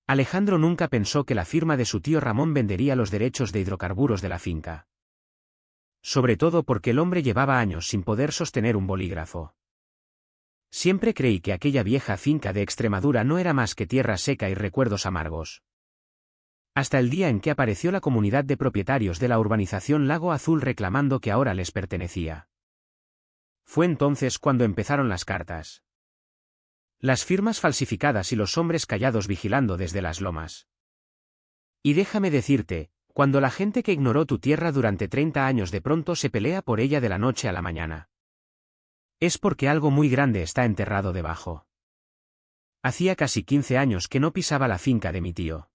Alejandro nunca pensó que la firma de su tío Ramón vendería los derechos de hidrocarburos de la finca. Sobre todo porque el hombre llevaba años sin poder sostener un bolígrafo. Siempre creí que aquella vieja finca de Extremadura no era más que tierra seca y recuerdos amargos. Hasta el día en que apareció la comunidad de propietarios de la urbanización Lago Azul reclamando que ahora les pertenecía. Fue entonces cuando empezaron las cartas. Las firmas falsificadas y los hombres callados vigilando desde las lomas. Y déjame decirte, cuando la gente que ignoró tu tierra durante 30 años de pronto se pelea por ella de la noche a la mañana. Es porque algo muy grande está enterrado debajo. Hacía casi 15 años que no pisaba la finca de mi tío.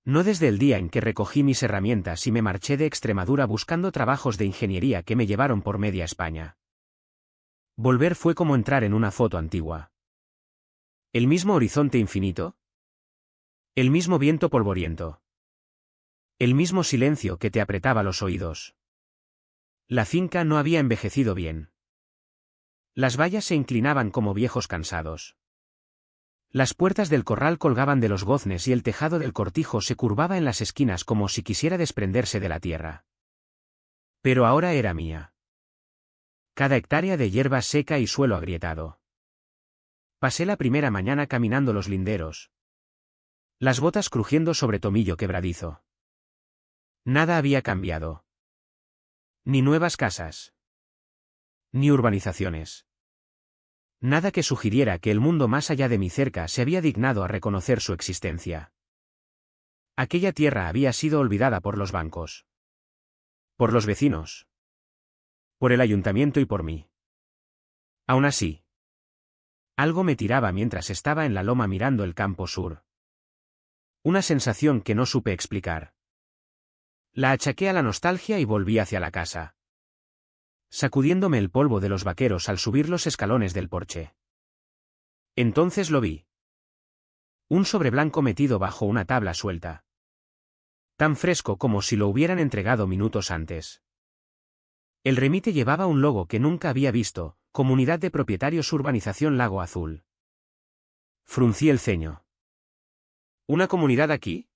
No desde el día en que recogí mis herramientas y me marché de Extremadura buscando trabajos de ingeniería que me llevaron por media España. Volver fue como entrar en una foto antigua. ¿El mismo horizonte infinito? El mismo viento polvoriento. El mismo silencio que te apretaba los oídos. La finca no había envejecido bien. Las vallas se inclinaban como viejos cansados. Las puertas del corral colgaban de los goznes y el tejado del cortijo se curvaba en las esquinas como si quisiera desprenderse de la tierra. Pero ahora era mía. Cada hectárea de hierba seca y suelo agrietado. Pasé la primera mañana caminando los linderos. Las botas crujiendo sobre tomillo quebradizo. Nada había cambiado. Ni nuevas casas. Ni urbanizaciones. Nada que sugiriera que el mundo más allá de mi cerca se había dignado a reconocer su existencia. Aquella tierra había sido olvidada por los bancos. Por los vecinos. Por el ayuntamiento y por mí. Aún así. Algo me tiraba mientras estaba en la loma mirando el campo sur. Una sensación que no supe explicar. La achaqué a la nostalgia y volví hacia la casa. Sacudiéndome el polvo de los vaqueros al subir los escalones del porche. Entonces lo vi. Un sobre blanco metido bajo una tabla suelta. Tan fresco como si lo hubieran entregado minutos antes. El remite llevaba un logo que nunca había visto, Comunidad de Propietarios Urbanización Lago Azul. Fruncí el ceño. ¿Una comunidad aquí?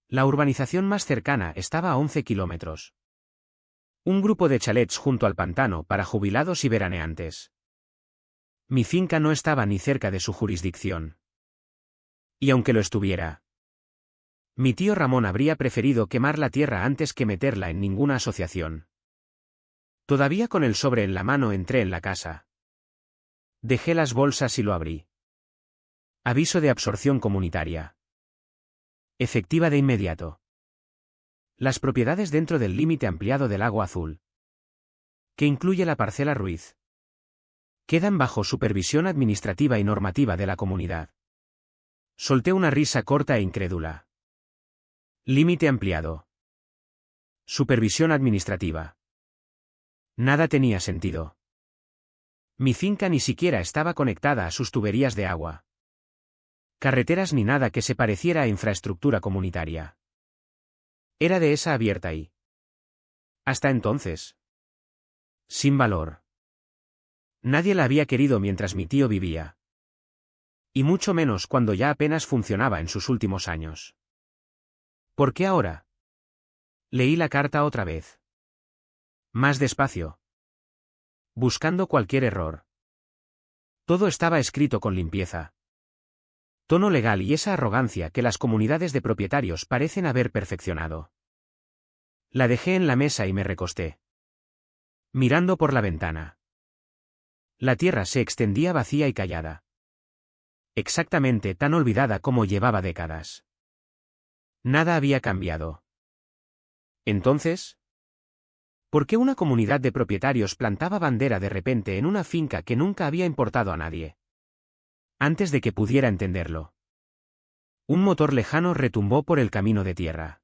La urbanización más cercana estaba a 11 kilómetros. Un grupo de chalets junto al pantano para jubilados y veraneantes. Mi finca no estaba ni cerca de su jurisdicción. Y aunque lo estuviera, mi tío Ramón habría preferido quemar la tierra antes que meterla en ninguna asociación. Todavía con el sobre en la mano entré en la casa. Dejé las bolsas y lo abrí. Aviso de absorción comunitaria. Efectiva de inmediato. Las propiedades dentro del límite ampliado del Lago Azul. Que incluye la parcela Ruiz. Quedan bajo supervisión administrativa y normativa de la comunidad. Solté una risa corta e incrédula. Límite ampliado. Supervisión administrativa. Nada tenía sentido. Mi finca ni siquiera estaba conectada a sus tuberías de agua. Carreteras ni nada que se pareciera a infraestructura comunitaria. Era de esa abierta y, hasta entonces, sin valor. Nadie la había querido mientras mi tío vivía. Y mucho menos cuando ya apenas funcionaba en sus últimos años. ¿Por qué ahora? Leí la carta otra vez. Más despacio. Buscando cualquier error. Todo estaba escrito con limpieza. Tono legal y esa arrogancia que las comunidades de propietarios parecen haber perfeccionado. La dejé en la mesa y me recosté. Mirando por la ventana. La tierra se extendía vacía y callada. Exactamente tan olvidada como llevaba décadas. Nada había cambiado. Entonces, ¿por qué una comunidad de propietarios plantaba bandera de repente en una finca que nunca había importado a nadie? Antes de que pudiera entenderlo. Un motor lejano retumbó por el camino de tierra.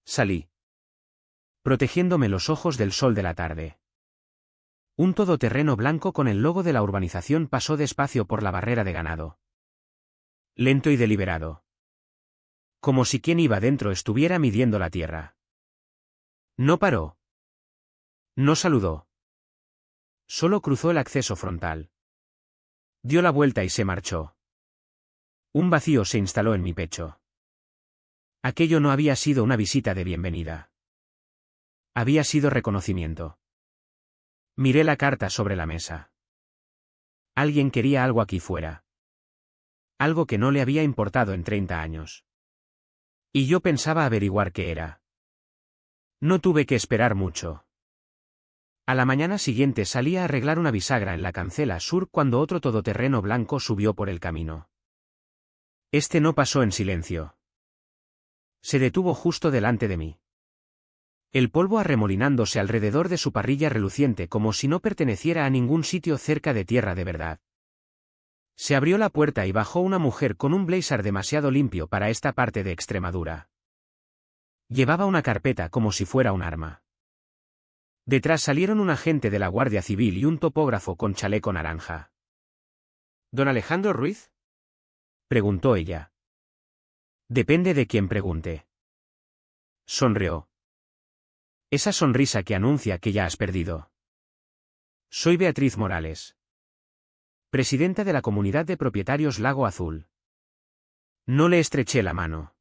Salí. Protegiéndome los ojos del sol de la tarde. Un todoterreno blanco con el logo de la urbanización pasó despacio por la barrera de ganado. Lento y deliberado. Como si quien iba dentro estuviera midiendo la tierra. No paró. No saludó. Solo cruzó el acceso frontal. Dio la vuelta y se marchó. Un vacío se instaló en mi pecho. Aquello no había sido una visita de bienvenida. Había sido reconocimiento. Miré la carta sobre la mesa. Alguien quería algo aquí fuera. Algo que no le había importado en 30 años. Y yo pensaba averiguar qué era. No tuve que esperar mucho. A la mañana siguiente salí a arreglar una bisagra en la cancela sur cuando otro todoterreno blanco subió por el camino. Este no pasó en silencio. Se detuvo justo delante de mí. El polvo arremolinándose alrededor de su parrilla reluciente como si no perteneciera a ningún sitio cerca de tierra de verdad. Se abrió la puerta y bajó una mujer con un blazer demasiado limpio para esta parte de Extremadura. Llevaba una carpeta como si fuera un arma. Detrás salieron un agente de la Guardia Civil y un topógrafo con chaleco naranja. ¿Don Alejandro Ruiz? Preguntó ella. Depende de quién pregunte. Sonrió. Esa sonrisa que anuncia que ya has perdido. Soy Beatriz Morales, presidenta de la Comunidad de Propietarios Lago Azul. No le estreché la mano.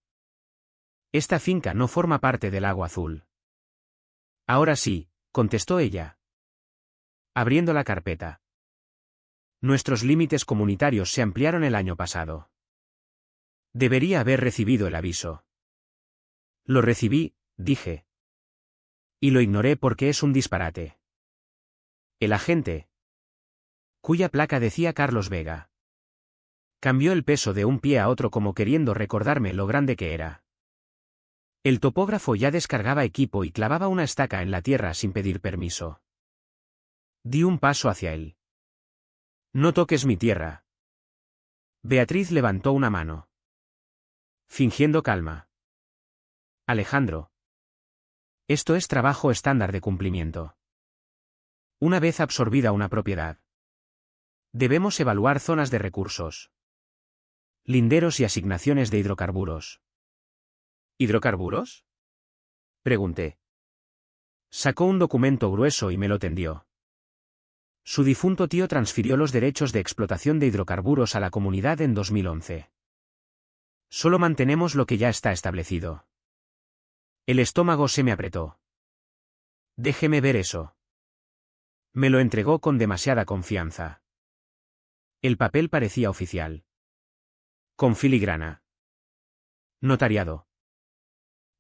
Esta finca no forma parte del Lago Azul. Ahora sí, contestó ella, abriendo la carpeta. Nuestros límites comunitarios se ampliaron el año pasado. Debería haber recibido el aviso. Lo recibí, dije. Y lo ignoré porque es un disparate. El agente, cuya placa decía Carlos Vega, cambió el peso de un pie a otro como queriendo recordarme lo grande que era. El topógrafo ya descargaba equipo y clavaba una estaca en la tierra sin pedir permiso. Di un paso hacia él. No toques mi tierra. Beatriz levantó una mano. Fingiendo calma. Alejandro. Esto es trabajo estándar de cumplimiento. Una vez absorbida una propiedad, debemos evaluar zonas de recursos, linderos y asignaciones de hidrocarburos. ¿Hidrocarburos? Pregunté. Sacó un documento grueso y me lo tendió. Su difunto tío transfirió los derechos de explotación de hidrocarburos a la comunidad en 2011. Solo mantenemos lo que ya está establecido. El estómago se me apretó. Déjeme ver eso. Me lo entregó con demasiada confianza. El papel parecía oficial. Con filigrana. Notariado.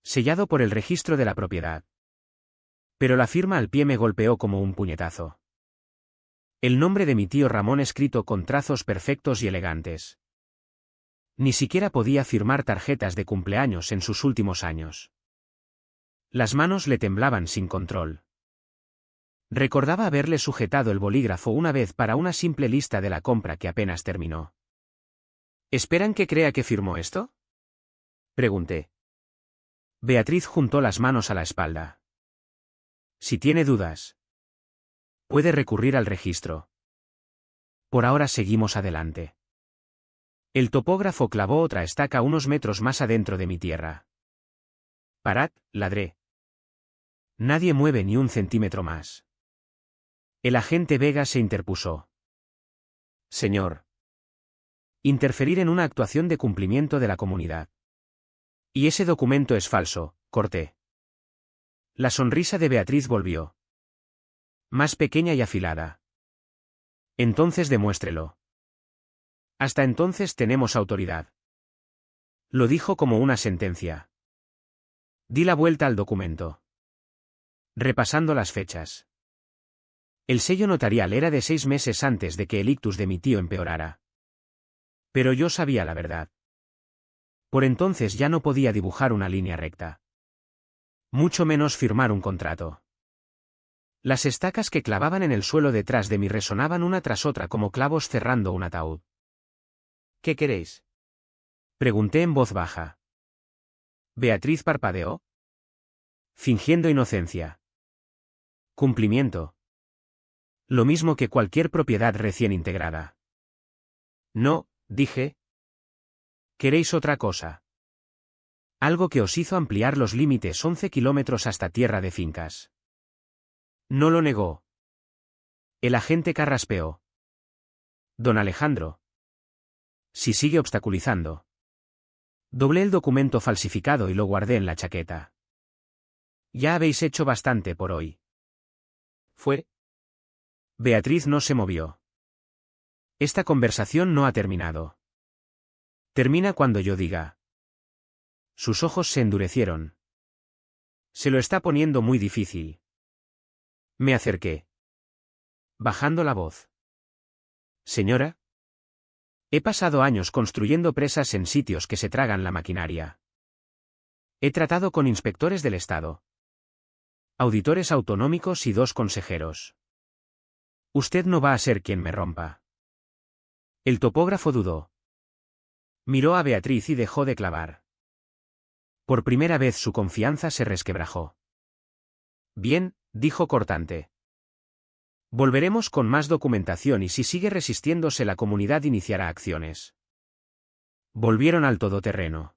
Sellado por el registro de la propiedad. Pero la firma al pie me golpeó como un puñetazo. El nombre de mi tío Ramón escrito con trazos perfectos y elegantes. Ni siquiera podía firmar tarjetas de cumpleaños en sus últimos años. Las manos le temblaban sin control. Recordaba haberle sujetado el bolígrafo una vez para una simple lista de la compra que apenas terminó. ¿Esperan que crea que firmó esto? Pregunté. Beatriz juntó las manos a la espalda. Si tiene dudas, puede recurrir al registro. Por ahora seguimos adelante. El topógrafo clavó otra estaca unos metros más adentro de mi tierra. Parad, ladré. Nadie mueve ni un centímetro más. El agente Vega se interpuso. Señor. Interferir en una actuación de cumplimiento de la comunidad. Y ese documento es falso, corté. La sonrisa de Beatriz volvió. Más pequeña y afilada. Entonces demuéstrelo. Hasta entonces tenemos autoridad. Lo dijo como una sentencia. Di la vuelta al documento. Repasando las fechas. El sello notarial era de 6 meses antes de que el ictus de mi tío empeorara. Pero yo sabía la verdad. Por entonces ya no podía dibujar una línea recta. Mucho menos firmar un contrato. Las estacas que clavaban en el suelo detrás de mí resonaban una tras otra como clavos cerrando un ataúd. ¿Qué queréis? Pregunté en voz baja. Beatriz parpadeó, fingiendo inocencia. Cumplimiento. Lo mismo que cualquier propiedad recién integrada. No, dije. ¿Queréis otra cosa? Algo que os hizo ampliar los límites 11 kilómetros hasta tierra de fincas. No lo negó. El agente carraspeó. Don Alejandro. Si sigue obstaculizando. Doblé el documento falsificado y lo guardé en la chaqueta. Ya habéis hecho bastante por hoy. ¿Fue? Beatriz no se movió. Esta conversación no ha terminado. Termina cuando yo diga. Sus ojos se endurecieron. Se lo está poniendo muy difícil. Me acerqué. Bajando la voz. Señora. He pasado años construyendo presas en sitios que se tragan la maquinaria. He tratado con inspectores del Estado, auditores autonómicos y 2 consejeros. Usted no va a ser quien me rompa. El topógrafo dudó. Miró a Beatriz y dejó de clavar. Por primera vez su confianza se resquebrajó. Bien, dijo cortante. Volveremos con más documentación y si sigue resistiéndose la comunidad iniciará acciones. Volvieron al todoterreno.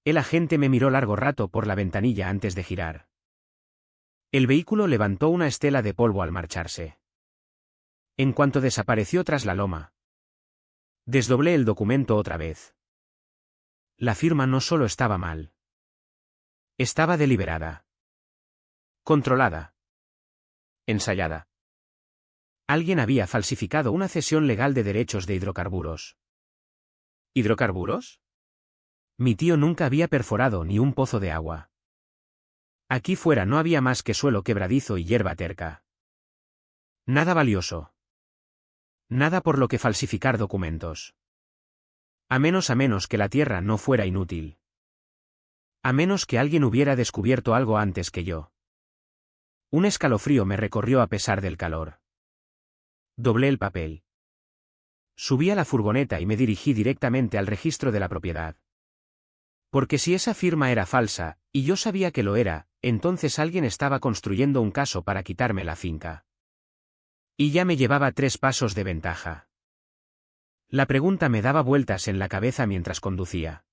El agente me miró largo rato por la ventanilla antes de girar. El vehículo levantó una estela de polvo al marcharse. En cuanto desapareció tras la loma, desdoblé el documento otra vez. La firma no solo estaba mal. Estaba deliberada. Controlada. Ensayada. Alguien había falsificado una cesión legal de derechos de hidrocarburos. ¿Hidrocarburos? Mi tío nunca había perforado ni un pozo de agua. Aquí fuera no había más que suelo quebradizo y hierba terca. Nada valioso. Nada por lo que falsificar documentos. A menos que la tierra no fuera inútil. A menos que alguien hubiera descubierto algo antes que yo. Un escalofrío me recorrió a pesar del calor. Doblé el papel. Subí a la furgoneta y me dirigí directamente al registro de la propiedad. Porque si esa firma era falsa, y yo sabía que lo era, entonces alguien estaba construyendo un caso para quitarme la finca. Y ya me llevaba 3 pasos de ventaja. La pregunta me daba vueltas en la cabeza mientras conducía.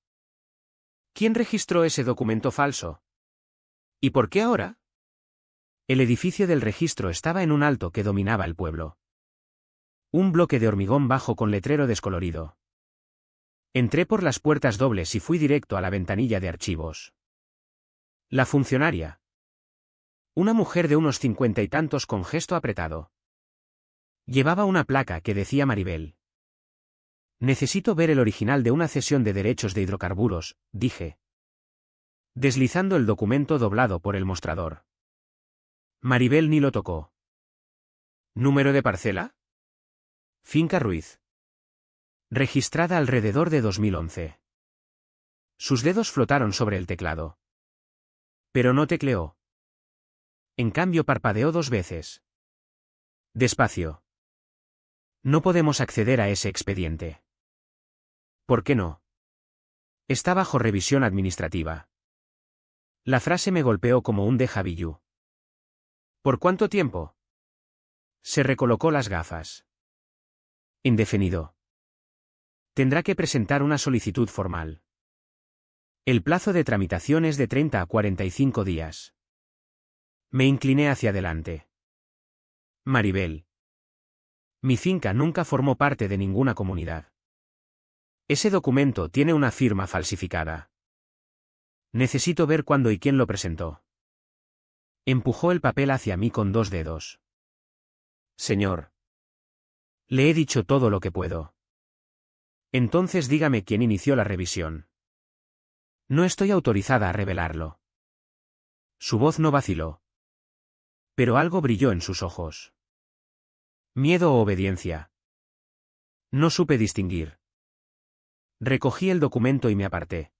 ¿Quién registró ese documento falso? ¿Y por qué ahora? El edificio del registro estaba en un alto que dominaba el pueblo. Un bloque de hormigón bajo con letrero descolorido. Entré por las puertas dobles y fui directo a la ventanilla de archivos. La funcionaria. Una mujer de unos 50 y tantos con gesto apretado. Llevaba una placa que decía Maribel. Necesito ver el original de una cesión de derechos de hidrocarburos, dije. Deslizando el documento doblado por el mostrador. Maribel ni lo tocó. ¿Número de parcela? Finca Ruiz. Registrada alrededor de 2011. Sus dedos flotaron sobre el teclado. Pero no tecleó. En cambio parpadeó 2 veces. Despacio. No podemos acceder a ese expediente. ¿Por qué no? Está bajo revisión administrativa. La frase me golpeó como un déjà vu. ¿Por cuánto tiempo? Se recolocó las gafas. Indefinido. Tendrá que presentar una solicitud formal. El plazo de tramitación es de 30 a 45 días. Me incliné hacia adelante. Maribel. Mi finca nunca formó parte de ninguna comunidad. Ese documento tiene una firma falsificada. Necesito ver cuándo y quién lo presentó. Empujó el papel hacia mí con 2 dedos. Señor. Le he dicho todo lo que puedo. Entonces dígame quién inició la revisión. No estoy autorizada a revelarlo. Su voz no vaciló. Pero algo brilló en sus ojos. ¿Miedo o obediencia? No supe distinguir. Recogí el documento y me aparté.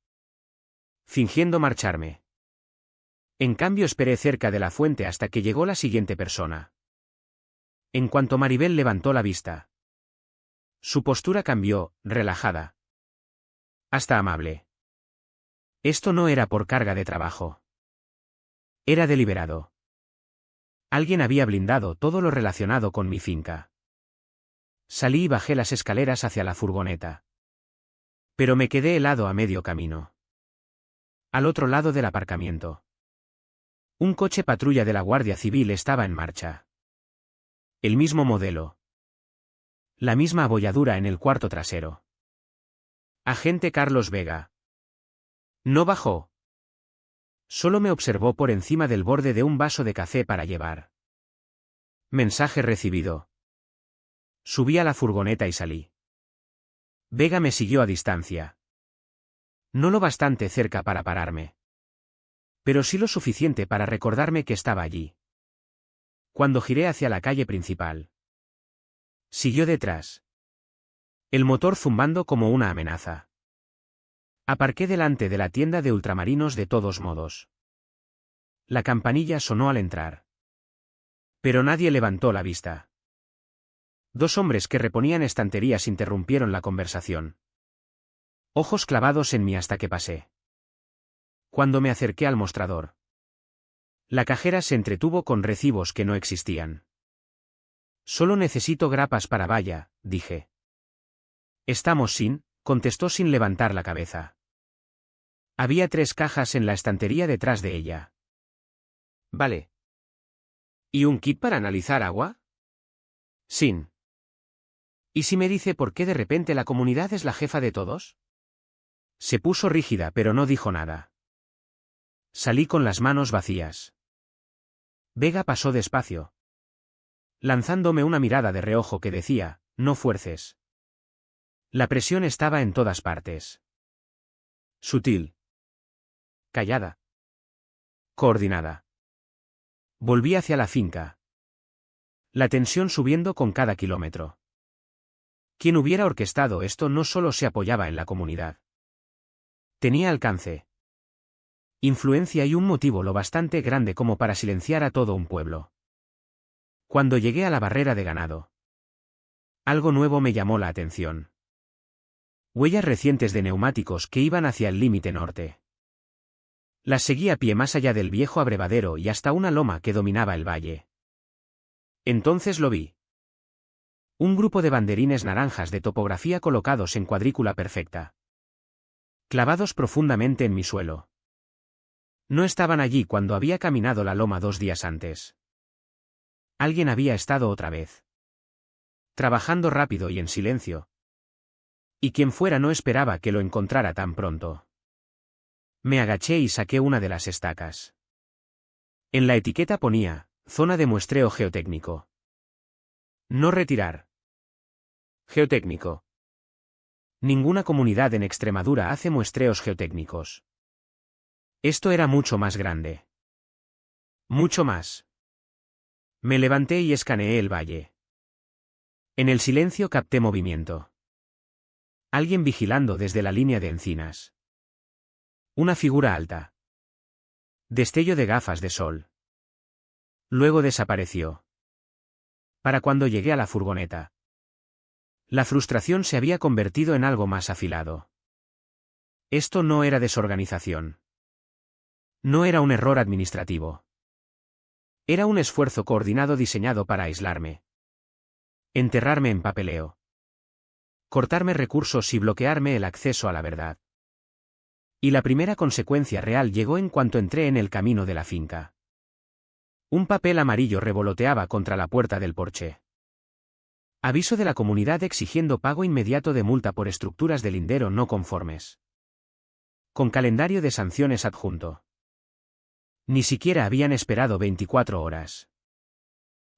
Fingiendo marcharme. En cambio esperé cerca de la fuente hasta que llegó la siguiente persona. En cuanto Maribel levantó la vista. Su postura cambió, relajada. Hasta amable. Esto no era por carga de trabajo. Era deliberado. Alguien había blindado todo lo relacionado con mi finca. Salí y bajé las escaleras hacia la furgoneta. Pero me quedé helado a medio camino. Al otro lado del aparcamiento. Un coche patrulla de la Guardia Civil estaba en marcha. El mismo modelo. La misma abolladura en el cuarto trasero. Agente Carlos Vega. No bajó. Solo me observó por encima del borde de un vaso de café para llevar. Mensaje recibido. Subí a la furgoneta y salí. Vega me siguió a distancia. No lo bastante cerca para pararme. Pero sí lo suficiente para recordarme que estaba allí. Cuando giré hacia la calle principal. Siguió detrás. El motor zumbando como una amenaza. Aparqué delante de la tienda de ultramarinos de todos modos. La campanilla sonó al entrar. Pero nadie levantó la vista. Dos hombres que reponían estanterías interrumpieron la conversación. Ojos clavados en mí hasta que pasé. Cuando me acerqué al mostrador. La cajera se entretuvo con recibos que no existían. Solo necesito grapas para valla, dije. Estamos sin, contestó sin levantar la cabeza. Había 3 cajas en la estantería detrás de ella. Vale. ¿Y un kit para analizar agua? Sin. ¿Y si me dice por qué de repente la comunidad es la jefa de todos? Se puso rígida pero no dijo nada. Salí con las manos vacías. Vega pasó despacio. Lanzándome una mirada de reojo que decía, no fuerces. La presión estaba en todas partes. Sutil. Callada. Coordinada. Volví hacia la finca. La tensión subiendo con cada kilómetro. Quien hubiera orquestado esto no solo se apoyaba en la comunidad. Tenía alcance. Influencia y un motivo lo bastante grande como para silenciar a todo un pueblo. Cuando llegué a la barrera de ganado. Algo nuevo me llamó la atención. Huellas recientes de neumáticos que iban hacia el límite norte. Las seguí a pie más allá del viejo abrevadero y hasta una loma que dominaba el valle. Entonces lo vi. Un grupo de banderines naranjas de topografía colocados en cuadrícula perfecta. Clavados profundamente en mi suelo. No estaban allí cuando había caminado la loma 2 días antes. Alguien había estado otra vez. Trabajando rápido y en silencio. Y quien fuera no esperaba que lo encontrara tan pronto. Me agaché y saqué una de las estacas. En la etiqueta ponía, zona de muestreo geotécnico. No retirar. Geotécnico. Ninguna comunidad en Extremadura hace muestreos geotécnicos. Esto era mucho más grande. Mucho más. Me levanté y escaneé el valle. En el silencio capté movimiento. Alguien vigilando desde la línea de encinas. Una figura alta. Destello de gafas de sol. Luego desapareció. Para cuando llegué a la furgoneta. La frustración se había convertido en algo más afilado. Esto no era desorganización. No era un error administrativo. Era un esfuerzo coordinado diseñado para aislarme. Enterrarme en papeleo. Cortarme recursos y bloquearme el acceso a la verdad. Y la primera consecuencia real llegó en cuanto entré en el camino de la finca. Un papel amarillo revoloteaba contra la puerta del porche. Aviso de la comunidad exigiendo pago inmediato de multa por estructuras de lindero no conformes. Con calendario de sanciones adjunto. Ni siquiera habían esperado 24 horas.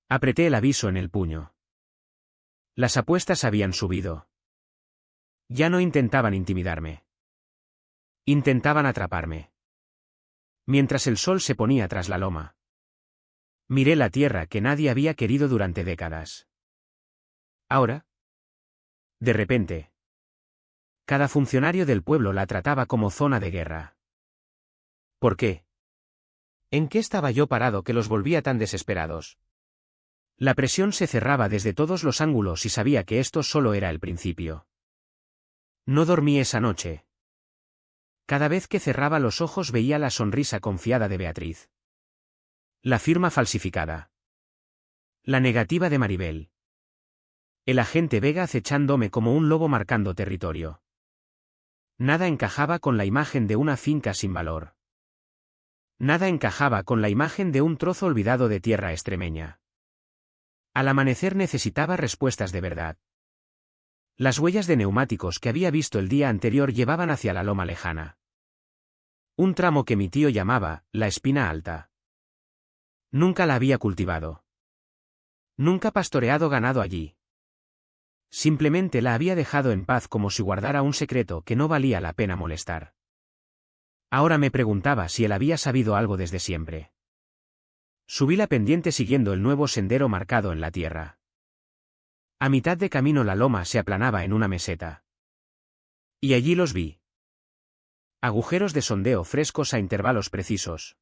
Apreté el aviso en el puño. Las apuestas habían subido. Ya no intentaban intimidarme. Intentaban atraparme. Mientras el sol se ponía tras la loma. Miré la tierra que nadie había querido durante décadas. Ahora. De repente. Cada funcionario del pueblo la trataba como zona de guerra. ¿Por qué? ¿En qué estaba yo parado que los volvía tan desesperados? La presión se cerraba desde todos los ángulos y sabía que esto solo era el principio. No dormí esa noche. Cada vez que cerraba los ojos veía la sonrisa confiada de Beatriz. La firma falsificada. La negativa de Maribel. El agente Vega acechándome como un lobo marcando territorio. Nada encajaba con la imagen de una finca sin valor. Nada encajaba con la imagen de un trozo olvidado de tierra extremeña. Al amanecer necesitaba respuestas de verdad. Las huellas de neumáticos que había visto el día anterior llevaban hacia la loma lejana. Un tramo que mi tío llamaba la Espina Alta. Nunca la había cultivado. Nunca pastoreado ganado allí. Simplemente la había dejado en paz como si guardara un secreto que no valía la pena molestar. Ahora me preguntaba si él había sabido algo desde siempre. Subí la pendiente siguiendo el nuevo sendero marcado en la tierra. A mitad de camino la loma se aplanaba en una meseta. Y allí los vi. Agujeros de sondeo frescos a intervalos precisos.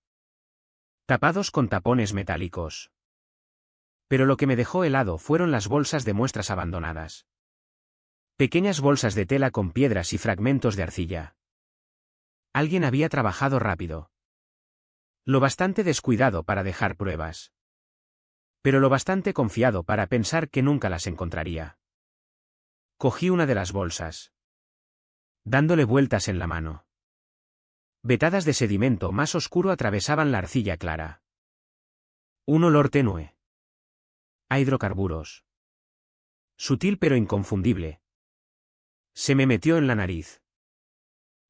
Tapados con tapones metálicos. Pero lo que me dejó helado fueron las bolsas de muestras abandonadas. Pequeñas bolsas de tela con piedras y fragmentos de arcilla. Alguien había trabajado rápido. Lo bastante descuidado para dejar pruebas. Pero lo bastante confiado para pensar que nunca las encontraría. Cogí una de las bolsas. Dándole vueltas en la mano. Vetadas de sedimento más oscuro atravesaban la arcilla clara. Un olor tenue. A hidrocarburos. Sutil pero inconfundible. Se me metió en la nariz.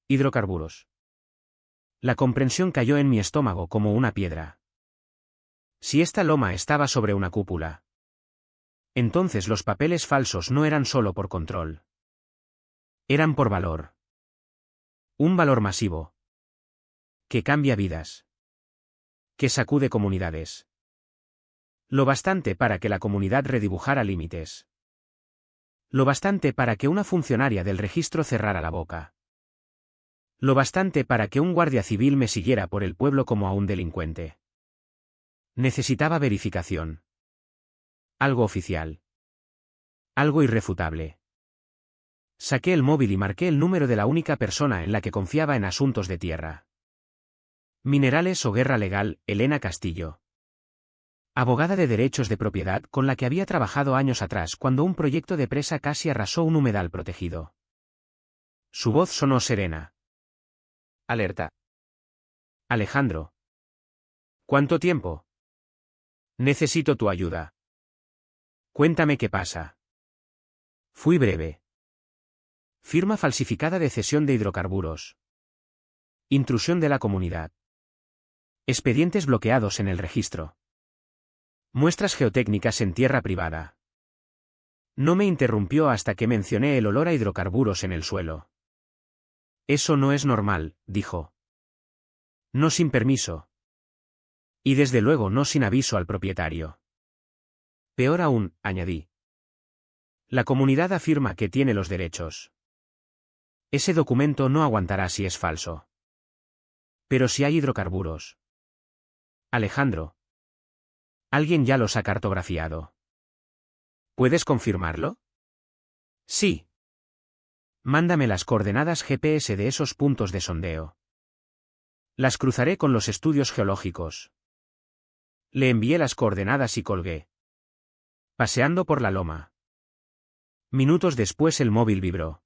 Hidrocarburos. La comprensión cayó en mi estómago como una piedra. Si esta loma estaba sobre una cúpula. Entonces los papeles falsos no eran solo por control. Eran por valor. Un valor masivo. Que cambia vidas. Que sacude comunidades. Lo bastante para que la comunidad redibujara límites. Lo bastante para que una funcionaria del registro cerrara la boca. Lo bastante para que un guardia civil me siguiera por el pueblo como a un delincuente. Necesitaba verificación. Algo oficial. Algo irrefutable. Saqué el móvil y marqué el número de la única persona en la que confiaba en asuntos de tierra. Minerales o guerra legal, Elena Castillo. Abogada de derechos de propiedad con la que había trabajado años atrás cuando un proyecto de presa casi arrasó un humedal protegido. Su voz sonó serena. Alerta. Alejandro. ¿Cuánto tiempo? Necesito tu ayuda. Cuéntame qué pasa. Fui breve. Firma falsificada de cesión de hidrocarburos. Intrusión de la comunidad. Expedientes bloqueados en el registro. Muestras geotécnicas en tierra privada. No me interrumpió hasta que mencioné el olor a hidrocarburos en el suelo. Eso no es normal, dijo. No sin permiso. Y desde luego no sin aviso al propietario. Peor aún, añadí. La comunidad afirma que tiene los derechos. Ese documento no aguantará si es falso. Pero si hay hidrocarburos. Alejandro. Alguien ya los ha cartografiado. ¿Puedes confirmarlo? Sí. Mándame las coordenadas GPS de esos puntos de sondeo. Las cruzaré con los estudios geológicos. Le envié las coordenadas y colgué. Paseando por la loma. Minutos después el móvil vibró.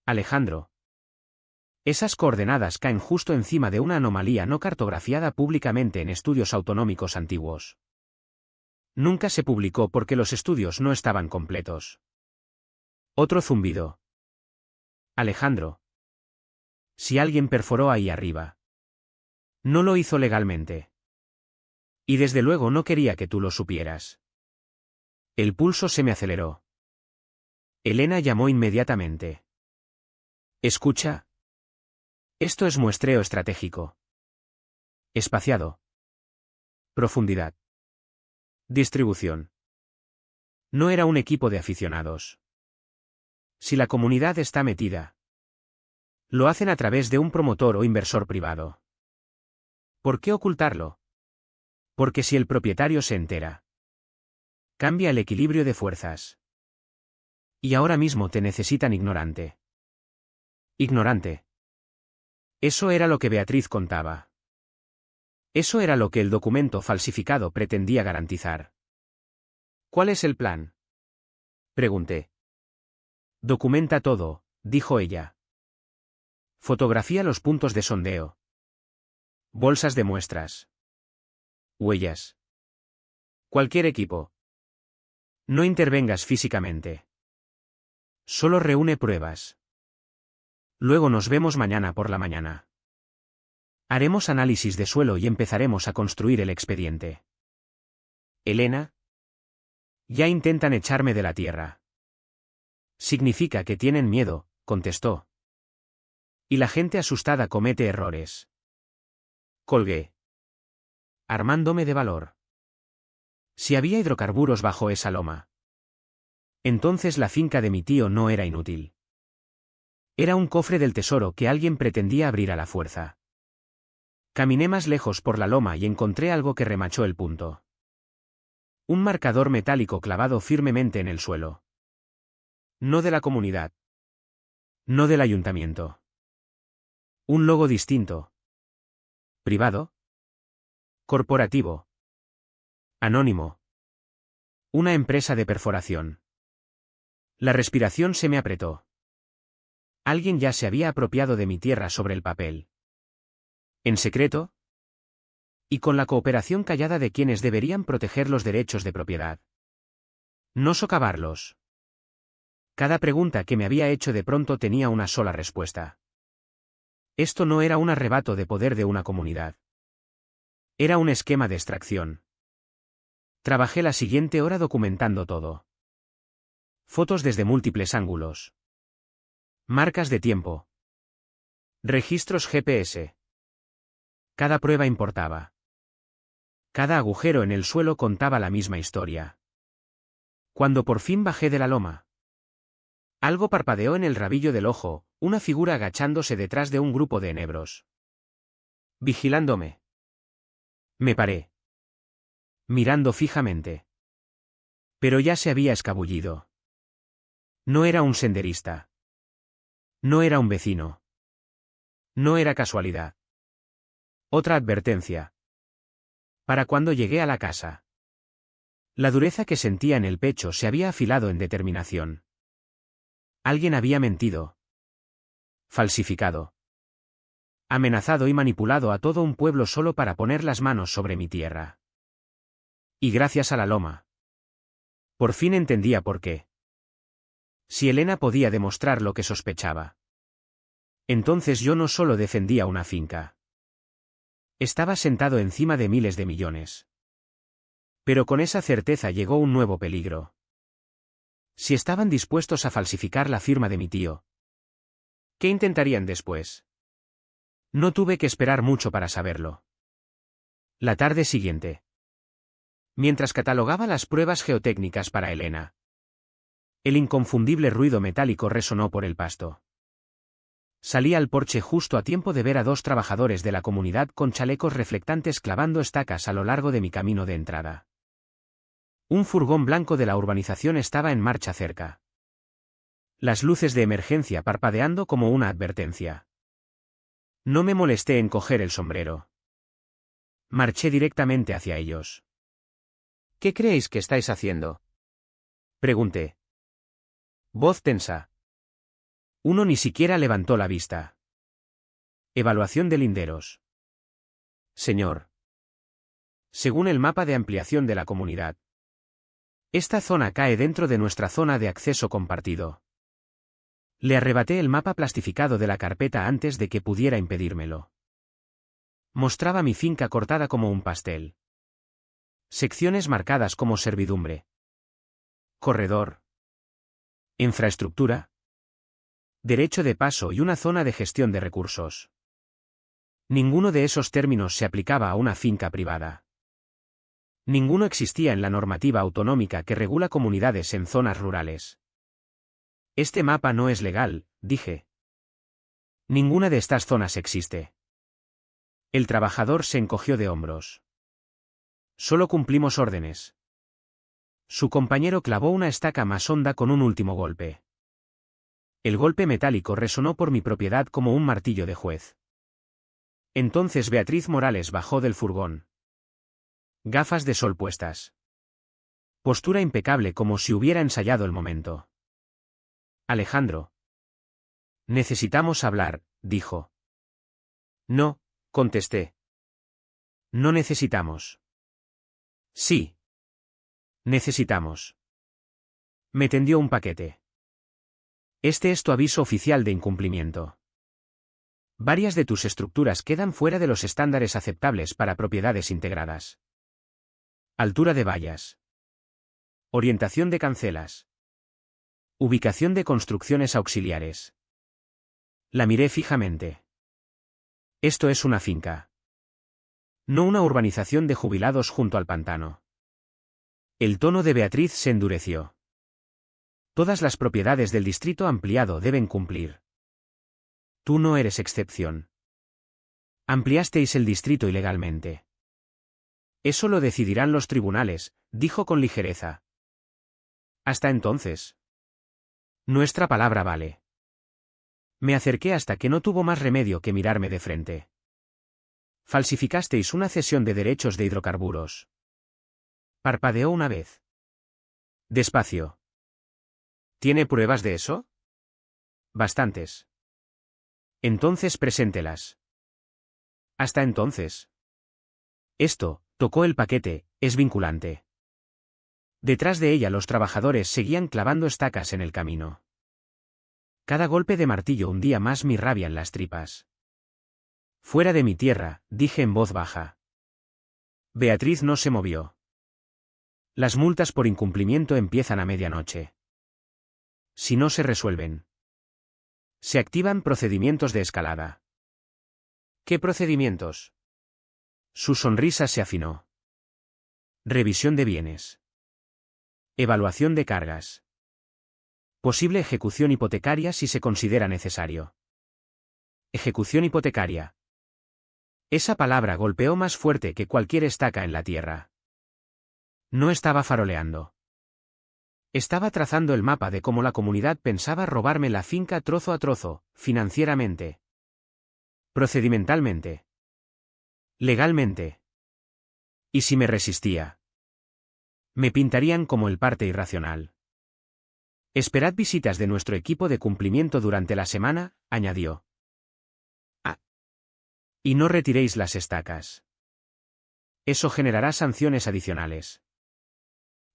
Alejandro. Esas coordenadas caen justo encima de una anomalía no cartografiada públicamente en estudios autonómicos antiguos. Nunca se publicó porque los estudios no estaban completos. Otro zumbido. Alejandro. Si alguien perforó ahí arriba. No lo hizo legalmente. Y desde luego no quería que tú lo supieras. El pulso se me aceleró. Elena llamó inmediatamente. Escucha. Esto es muestreo estratégico. Espaciado. Profundidad. Distribución. No era un equipo de aficionados. Si la comunidad está metida. Lo hacen a través de un promotor o inversor privado. ¿Por qué ocultarlo? Porque si el propietario se entera. Cambia el equilibrio de fuerzas. Y ahora mismo te necesitan ignorante. Ignorante. Eso era lo que Beatriz contaba. Eso era lo que el documento falsificado pretendía garantizar. ¿Cuál es el plan? Pregunté. Documenta todo, dijo ella. Fotografía los puntos de sondeo. Bolsas de muestras. Huellas. Cualquier equipo. No intervengas físicamente. Solo reúne pruebas. Luego nos vemos mañana por la mañana. Haremos análisis de suelo y empezaremos a construir el expediente. Elena. Ya intentan echarme de la tierra. Significa que tienen miedo, contestó. Y la gente asustada comete errores. Colgué. Armándome de valor. Si había hidrocarburos bajo esa loma. Entonces la finca de mi tío no era inútil. Era un cofre del tesoro que alguien pretendía abrir a la fuerza. Caminé más lejos por la loma y encontré algo que remachó el punto. Un marcador metálico clavado firmemente en el suelo. No de la comunidad. No del ayuntamiento. Un logo distinto. ¿Privado? Corporativo. Anónimo. Una empresa de perforación. La respiración se me apretó. Alguien ya se había apropiado de mi tierra sobre el papel. ¿En secreto? Y con la cooperación callada de quienes deberían proteger los derechos de propiedad. No socavarlos. Cada pregunta que me había hecho de pronto tenía una sola respuesta. Esto no era un arrebato de poder de una comunidad. Era un esquema de extracción. Trabajé la siguiente hora documentando todo. Fotos desde múltiples ángulos. Marcas de tiempo. Registros GPS. Cada prueba importaba. Cada agujero en el suelo contaba la misma historia. Cuando por fin bajé de la loma. Algo parpadeó en el rabillo del ojo, una figura agachándose detrás de un grupo de enebros. Vigilándome. Me paré. Mirando fijamente. Pero ya se había escabullido. No era un senderista. No era un vecino. No era casualidad. Otra advertencia. Para cuando llegué a la casa. La dureza que sentía en el pecho se había afilado en determinación. Alguien había mentido. Falsificado. Amenazado y manipulado a todo un pueblo solo para poner las manos sobre mi tierra. Y gracias a la loma. Por fin entendía por qué. Si Elena podía demostrar lo que sospechaba. Entonces yo no solo defendía una finca. Estaba sentado encima de miles de millones. Pero con esa certeza llegó un nuevo peligro. Si estaban dispuestos a falsificar la firma de mi tío, ¿qué intentarían después? No tuve que esperar mucho para saberlo. La tarde siguiente. Mientras catalogaba las pruebas geotécnicas para Elena. El inconfundible ruido metálico resonó por el pasto. Salí al porche justo a tiempo de ver a dos trabajadores de la comunidad con chalecos reflectantes clavando estacas a lo largo de mi camino de entrada. Un furgón blanco de la urbanización estaba en marcha cerca. Las luces de emergencia parpadeando como una advertencia. No me molesté en coger el sombrero. Marché directamente hacia ellos. ¿Qué creéis que estáis haciendo? Pregunté. Voz tensa. Uno ni siquiera levantó la vista. Evaluación de linderos. Señor. Según el mapa de ampliación de la comunidad. Esta zona cae dentro de nuestra zona de acceso compartido. Le arrebaté el mapa plastificado de la carpeta antes de que pudiera impedírmelo. Mostraba mi finca cortada como un pastel. Secciones marcadas como servidumbre. Corredor. Infraestructura. Derecho de paso y una zona de gestión de recursos. Ninguno de esos términos se aplicaba a una finca privada. Ninguno existía en la normativa autonómica que regula comunidades en zonas rurales. Este mapa no es legal, dije. Ninguna de estas zonas existe. El trabajador se encogió de hombros. Solo cumplimos órdenes. Su compañero clavó una estaca más honda con un último golpe. El golpe metálico resonó por mi propiedad como un martillo de juez. Entonces Beatriz Morales bajó del furgón. Gafas de sol puestas. Postura impecable como si hubiera ensayado el momento. Alejandro. Necesitamos hablar, dijo. No, contesté. No necesitamos. Sí. Necesitamos. Me tendió un paquete. Este es tu aviso oficial de incumplimiento. Varias de tus estructuras quedan fuera de los estándares aceptables para propiedades integradas. Altura de vallas. Orientación de cancelas. Ubicación de construcciones auxiliares. La miré fijamente. Esto es una finca. No una urbanización de jubilados junto al pantano. El tono de Beatriz se endureció. Todas las propiedades del distrito ampliado deben cumplir. Tú no eres excepción. Ampliasteis el distrito ilegalmente. Eso lo decidirán los tribunales, dijo con ligereza. Hasta entonces. Nuestra palabra vale. Me acerqué hasta que no tuvo más remedio que mirarme de frente. Falsificasteis una cesión de derechos de hidrocarburos. Parpadeó una vez. Despacio. ¿Tiene pruebas de eso? Bastantes. Entonces preséntelas. Hasta entonces. Esto, tocó el paquete, es vinculante. Detrás de ella los trabajadores seguían clavando estacas en el camino. Cada golpe de martillo hundía más mi rabia en las tripas. Fuera de mi tierra, dije en voz baja. Beatriz no se movió. Las multas por incumplimiento empiezan a medianoche. Si no se resuelven, se activan procedimientos de escalada. ¿Qué procedimientos? Su sonrisa se afinó. Revisión de bienes. Evaluación de cargas. Posible ejecución hipotecaria si se considera necesario. Ejecución hipotecaria. Esa palabra golpeó más fuerte que cualquier estaca en la tierra. No estaba faroleando. Estaba trazando el mapa de cómo la comunidad pensaba robarme la finca trozo a trozo, financieramente. Procedimentalmente. Legalmente. ¿Y si me resistía? Me pintarían como el parte irracional. Esperad visitas de nuestro equipo de cumplimiento durante la semana, añadió. Ah. Y no retiréis las estacas. Eso generará sanciones adicionales.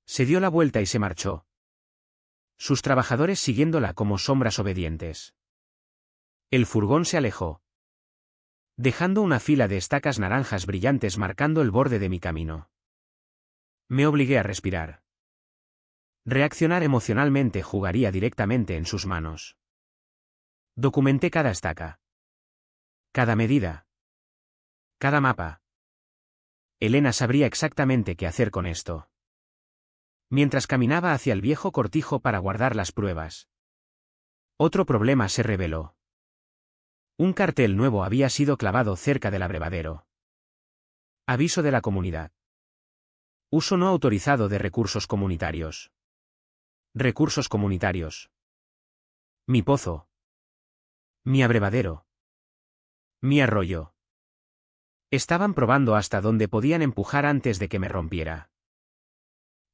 Se dio la vuelta y se marchó. Sus trabajadores siguiéndola como sombras obedientes. El furgón se alejó, dejando una fila de estacas naranjas brillantes marcando el borde de mi camino. Me obligué a respirar. Reaccionar emocionalmente jugaría directamente en sus manos. Documenté cada estaca. Cada medida. Cada mapa. Elena sabría exactamente qué hacer con esto. Mientras caminaba hacia el viejo cortijo para guardar las pruebas. Otro problema se reveló. Un cartel nuevo había sido clavado cerca del abrevadero. Aviso de la comunidad. Uso no autorizado de recursos comunitarios. Recursos comunitarios. Mi pozo. Mi abrevadero. Mi arroyo. Estaban probando hasta dónde podían empujar antes de que me rompiera.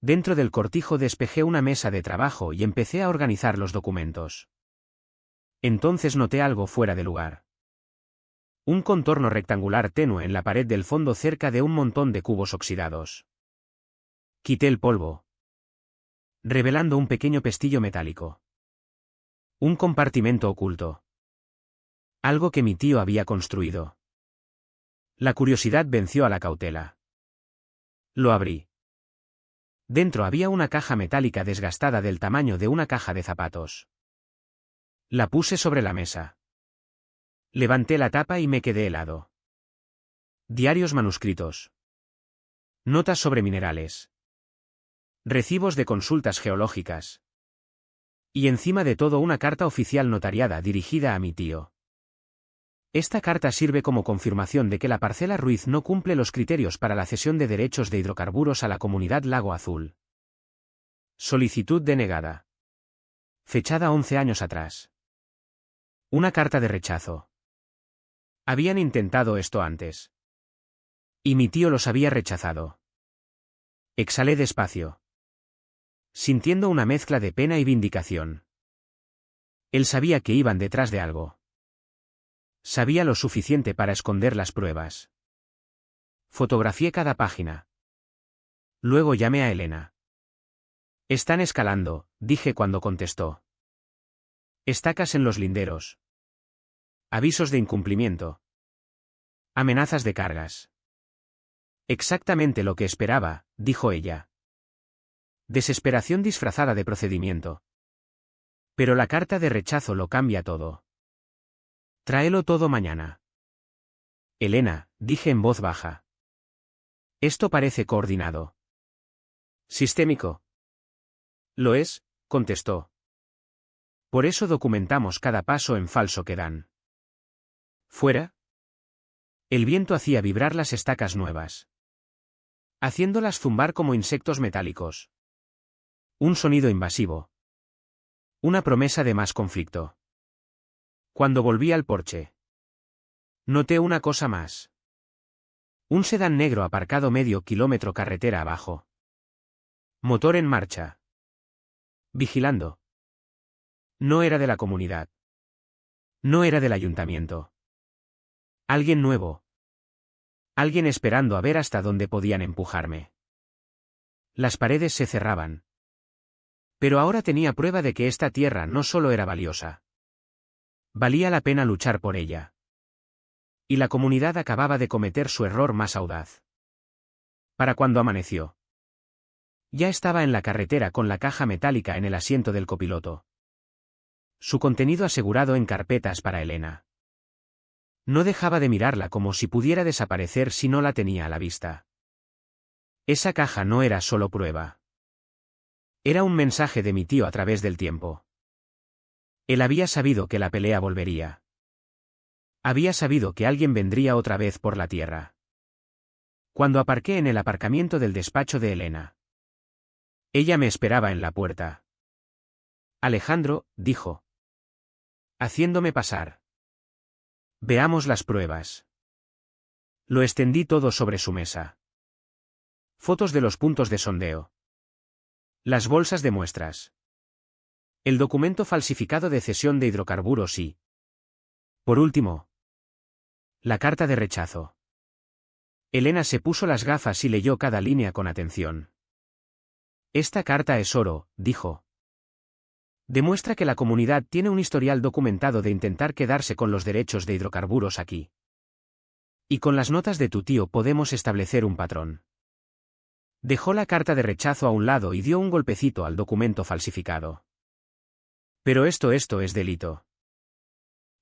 Dentro del cortijo despejé una mesa de trabajo y empecé a organizar los documentos. Entonces noté algo fuera de lugar. Un contorno rectangular tenue en la pared del fondo cerca de un montón de cubos oxidados. Quité el polvo, revelando un pequeño pestillo metálico. Un compartimento oculto. Algo que mi tío había construido. La curiosidad venció a la cautela. Lo abrí. Dentro había una caja metálica desgastada del tamaño de una caja de zapatos. La puse sobre la mesa. Levanté la tapa y me quedé helado. Diarios manuscritos. Notas sobre minerales. Recibos de consultas geológicas. Y encima de todo una carta oficial notariada dirigida a mi tío. Esta carta sirve como confirmación de que la parcela Ruiz no cumple los criterios para la cesión de derechos de hidrocarburos a la comunidad Lago Azul. Solicitud denegada. Fechada 11 años atrás. Una carta de rechazo. Habían intentado esto antes. Y mi tío los había rechazado. Exhalé despacio, sintiendo una mezcla de pena y vindicación. Él sabía que iban detrás de algo. Sabía lo suficiente para esconder las pruebas. Fotografié cada página. Luego llamé a Elena. Están escalando, dije cuando contestó. Estacas en los linderos. Avisos de incumplimiento. Amenazas de cargas. Exactamente lo que esperaba, dijo ella. Desesperación disfrazada de procedimiento. Pero la carta de rechazo lo cambia todo. Tráelo todo mañana. Elena, dije en voz baja. Esto parece coordinado. Sistémico. Lo es, contestó. Por eso documentamos cada paso en falso que dan. ¿Fuera? El viento hacía vibrar las estacas nuevas, haciéndolas zumbar como insectos metálicos. Un sonido invasivo. Una promesa de más conflicto. Cuando volví al porche, noté una cosa más. Un sedán negro aparcado medio kilómetro carretera abajo. Motor en marcha. Vigilando. No era de la comunidad. No era del ayuntamiento. Alguien nuevo. Alguien esperando a ver hasta dónde podían empujarme. Las paredes se cerraban. Pero ahora tenía prueba de que esta tierra no solo era valiosa. Valía la pena luchar por ella. Y la comunidad acababa de cometer su error más audaz. Para cuando amaneció. Ya estaba en la carretera con la caja metálica en el asiento del copiloto. Su contenido asegurado en carpetas para Elena. No dejaba de mirarla como si pudiera desaparecer si no la tenía a la vista. Esa caja no era solo prueba. Era un mensaje de mi tío a través del tiempo. Él había sabido que la pelea volvería. Había sabido que alguien vendría otra vez por la tierra. Cuando aparqué en el aparcamiento del despacho de Elena. Ella me esperaba en la puerta. Alejandro, dijo. Haciéndome pasar. Veamos las pruebas. Lo extendí todo sobre su mesa. Fotos de los puntos de sondeo. Las bolsas de muestras. El documento falsificado de cesión de hidrocarburos y, por último, la carta de rechazo. Elena se puso las gafas y leyó cada línea con atención. Esta carta es oro, dijo. Demuestra que la comunidad tiene un historial documentado de intentar quedarse con los derechos de hidrocarburos aquí. Y con las notas de tu tío podemos establecer un patrón. Dejó la carta de rechazo a un lado y dio un golpecito al documento falsificado. Pero esto es delito.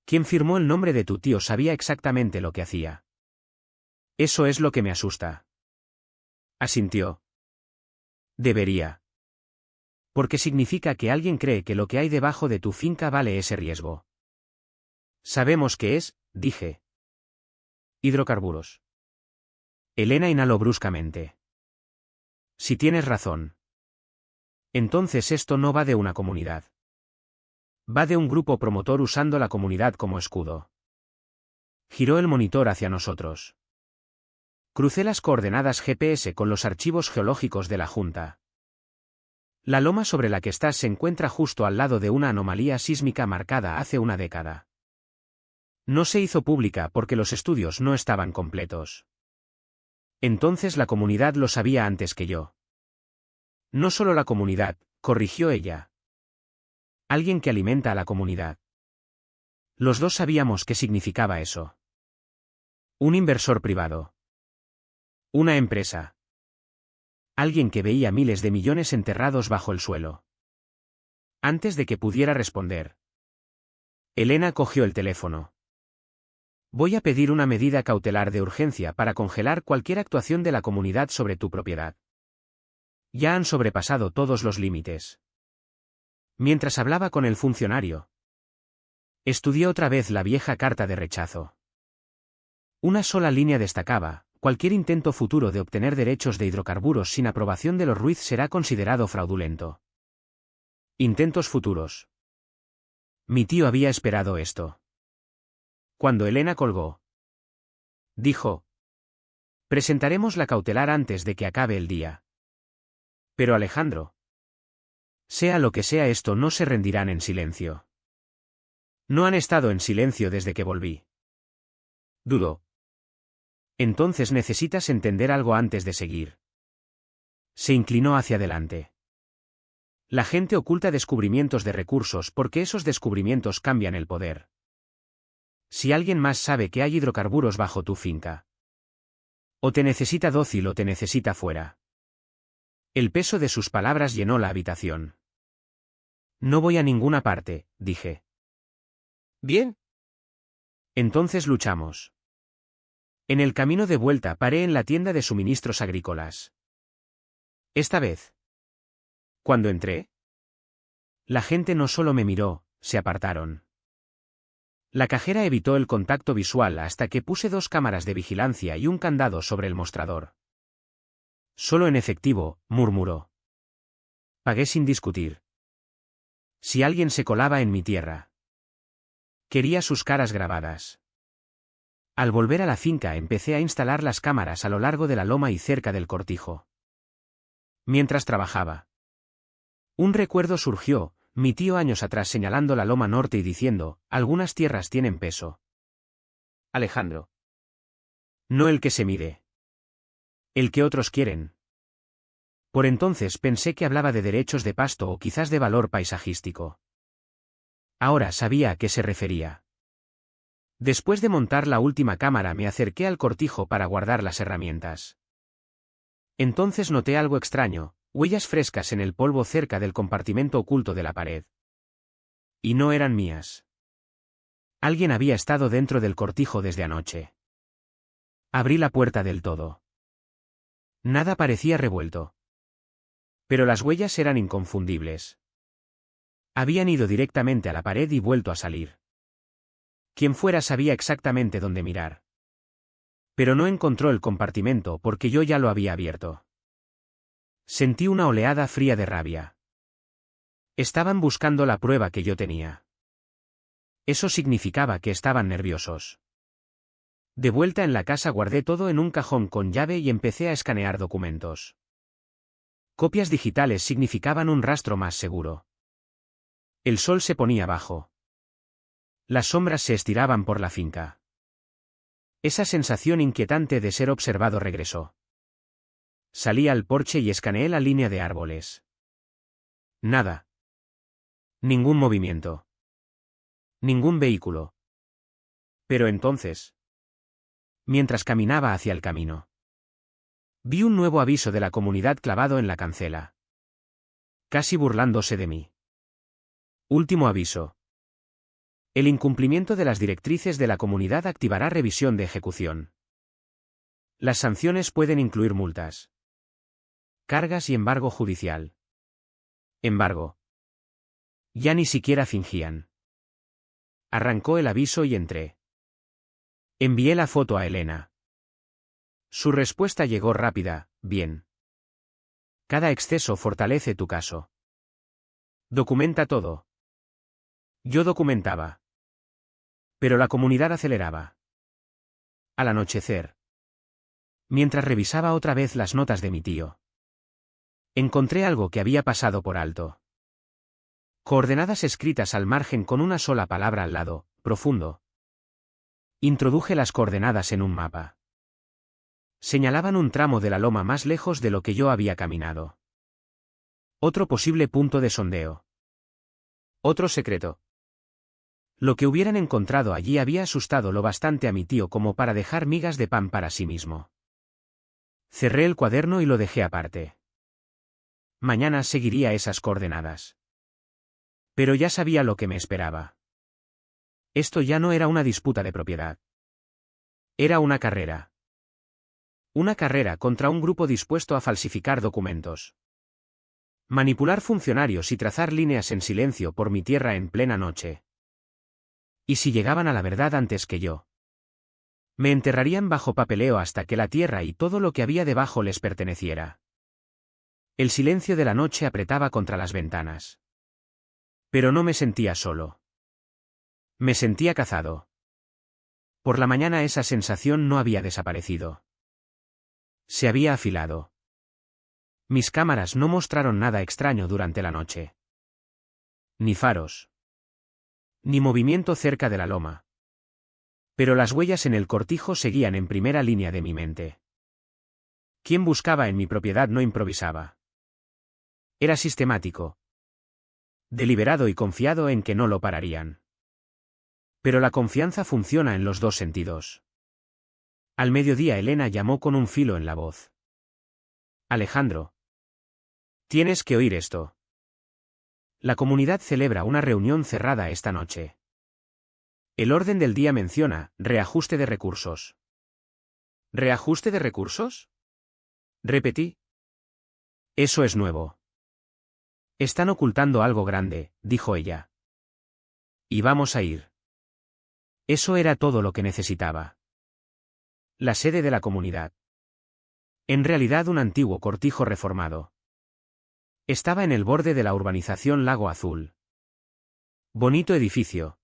Quien firmó el nombre de tu tío sabía exactamente lo que hacía. Eso es lo que me asusta. Asintió. Debería. Porque significa que alguien cree que lo que hay debajo de tu finca vale ese riesgo. Sabemos qué es, dije. Hidrocarburos. Elena inhaló bruscamente. Si tienes razón. Entonces esto no va de una comunidad. Va de un grupo promotor usando la comunidad como escudo. Giró el monitor hacia nosotros. Crucé las coordenadas GPS con los archivos geológicos de la Junta. La loma sobre la que estás se encuentra justo al lado de una anomalía sísmica marcada hace una década. No se hizo pública porque los estudios no estaban completos. Entonces la comunidad lo sabía antes que yo. No solo la comunidad, corrigió ella. Alguien que alimenta a la comunidad. Los dos sabíamos qué significaba eso. Un inversor privado. Una empresa. Alguien que veía miles de millones enterrados bajo el suelo. Antes de que pudiera responder. Elena cogió el teléfono. Voy a pedir una medida cautelar de urgencia para congelar cualquier actuación de la comunidad sobre tu propiedad. Ya han sobrepasado todos los límites. Mientras hablaba con el funcionario, estudié otra vez la vieja carta de rechazo. Una sola línea destacaba: cualquier intento futuro de obtener derechos de hidrocarburos sin aprobación de los Ruiz será considerado fraudulento. Intentos futuros. Mi tío había esperado esto. Cuando Elena colgó, dijo: presentaremos la cautelar antes de que acabe el día. Pero Alejandro, sea lo que sea esto, no se rendirán en silencio. No han estado en silencio desde que volví. Dudó. Entonces necesitas entender algo antes de seguir. Se inclinó hacia adelante. La gente oculta descubrimientos de recursos porque esos descubrimientos cambian el poder. Si alguien más sabe que hay hidrocarburos bajo tu finca, o te necesita dócil o te necesita fuera. El peso de sus palabras llenó la habitación. No voy a ninguna parte, dije. Bien. Entonces luchamos. En el camino de vuelta paré en la tienda de suministros agrícolas. Esta vez. Cuando entré, la gente no solo me miró, se apartaron. La cajera evitó el contacto visual hasta que puse 2 cámaras de vigilancia y un candado sobre el mostrador. Solo en efectivo, murmuró. Pagué sin discutir. Si alguien se colaba en mi tierra, quería sus caras grabadas. Al volver a la finca empecé a instalar las cámaras a lo largo de la loma y cerca del cortijo. Mientras trabajaba, un recuerdo surgió, mi tío años atrás señalando la loma norte y diciendo, algunas tierras tienen peso. Alejandro. No el que se mide. El que otros quieren. Por entonces pensé que hablaba de derechos de pasto o quizás de valor paisajístico. Ahora sabía a qué se refería. Después de montar la última cámara me acerqué al cortijo para guardar las herramientas. Entonces noté algo extraño, huellas frescas en el polvo cerca del compartimento oculto de la pared. Y no eran mías. Alguien había estado dentro del cortijo desde anoche. Abrí la puerta del todo. Nada parecía revuelto. Pero las huellas eran inconfundibles. Habían ido directamente a la pared y vuelto a salir. Quien fuera sabía exactamente dónde mirar. Pero no encontró el compartimento porque yo ya lo había abierto. Sentí una oleada fría de rabia. Estaban buscando la prueba que yo tenía. Eso significaba que estaban nerviosos. De vuelta en la casa guardé todo en un cajón con llave y empecé a escanear documentos. Copias digitales significaban un rastro más seguro. El sol se ponía bajo. Las sombras se estiraban por la finca. Esa sensación inquietante de ser observado regresó. Salí al porche y escaneé la línea de árboles. Nada. Ningún movimiento. Ningún vehículo. Pero entonces, mientras caminaba hacia el camino, vi un nuevo aviso de la comunidad clavado en la cancela. Casi burlándose de mí. Último aviso. El incumplimiento de las directrices de la comunidad activará revisión de ejecución. Las sanciones pueden incluir multas, cargas y embargo judicial. Embargo. Ya ni siquiera fingían. Arrancó el aviso y entré. Envié la foto a Elena. Su respuesta llegó rápida, bien. Cada exceso fortalece tu caso. Documenta todo. Yo documentaba. Pero la comunidad aceleraba. Al anochecer, mientras revisaba otra vez las notas de mi tío, encontré algo que había pasado por alto. Coordenadas escritas al margen con una sola palabra al lado, profundo. Introduje las coordenadas en un mapa. Señalaban un tramo de la loma más lejos de lo que yo había caminado. Otro posible punto de sondeo. Otro secreto. Lo que hubieran encontrado allí había asustado lo bastante a mi tío como para dejar migas de pan para sí mismo. Cerré el cuaderno y lo dejé aparte. Mañana seguiría esas coordenadas. Pero ya sabía lo que me esperaba. Esto ya no era una disputa de propiedad. Era una carrera. Una carrera contra un grupo dispuesto a falsificar documentos. Manipular funcionarios y trazar líneas en silencio por mi tierra en plena noche. ¿Y si llegaban a la verdad antes que yo? Me enterrarían bajo papeleo hasta que la tierra y todo lo que había debajo les perteneciera. El silencio de la noche apretaba contra las ventanas. Pero no me sentía solo. Me sentía cazado. Por la mañana esa sensación no había desaparecido. Se había afilado. Mis cámaras no mostraron nada extraño durante la noche. Ni faros. Ni movimiento cerca de la loma. Pero las huellas en el cortijo seguían en primera línea de mi mente. Quien buscaba en mi propiedad no improvisaba. Era sistemático, deliberado y confiado en que no lo pararían. Pero la confianza funciona en los dos sentidos. Al mediodía Elena llamó con un filo en la voz. Alejandro. Tienes que oír esto. La comunidad celebra una reunión cerrada esta noche. El orden del día menciona reajuste de recursos. ¿Reajuste de recursos? Repetí. Eso es nuevo. Están ocultando algo grande, dijo ella. Y vamos a ir. Eso era todo lo que necesitaba. La sede de la comunidad. En realidad un antiguo cortijo reformado. Estaba en el borde de la urbanización Lago Azul. Bonito edificio.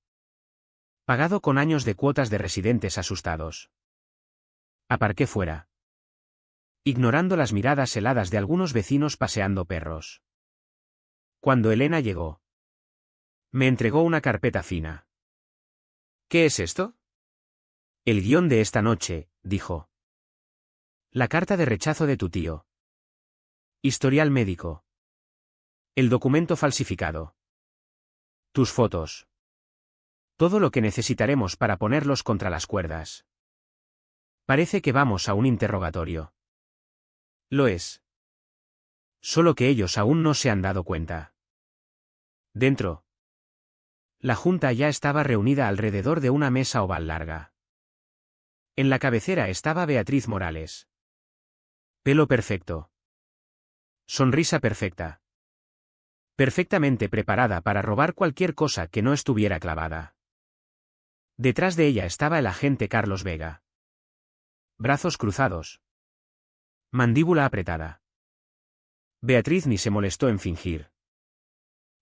Pagado con años de cuotas de residentes asustados. Aparqué fuera. Ignorando las miradas heladas de algunos vecinos paseando perros. Cuando Elena llegó, me entregó una carpeta fina. ¿Qué es esto? El guión de esta noche, dijo. La carta de rechazo de tu tío. Historial médico. El documento falsificado. Tus fotos. Todo lo que necesitaremos para ponerlos contra las cuerdas. Parece que vamos a un interrogatorio. Lo es. Solo que ellos aún no se han dado cuenta. Dentro. La junta ya estaba reunida alrededor de una mesa oval larga. En la cabecera estaba Beatriz Morales. Pelo perfecto. Sonrisa perfecta. Perfectamente preparada para robar cualquier cosa que no estuviera clavada. Detrás de ella estaba el agente Carlos Vega. Brazos cruzados. Mandíbula apretada. Beatriz ni se molestó en fingir.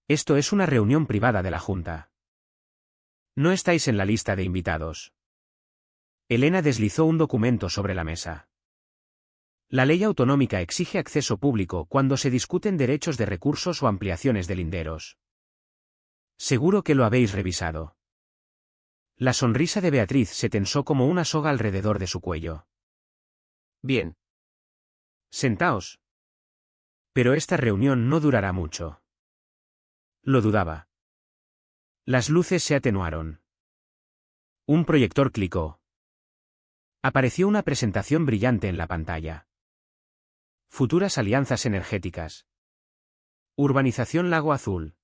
Esto es una reunión privada de la Junta. No estáis en la lista de invitados. Elena deslizó un documento sobre la mesa. La ley autonómica exige acceso público cuando se discuten derechos de recursos o ampliaciones de linderos. Seguro que lo habéis revisado. La sonrisa de Beatriz se tensó como una soga alrededor de su cuello. Bien. Sentaos. Pero esta reunión no durará mucho. Lo dudaba. Las luces se atenuaron. Un proyector clicó. Apareció una presentación brillante en la pantalla. Futuras alianzas energéticas. Urbanización Lago Azul.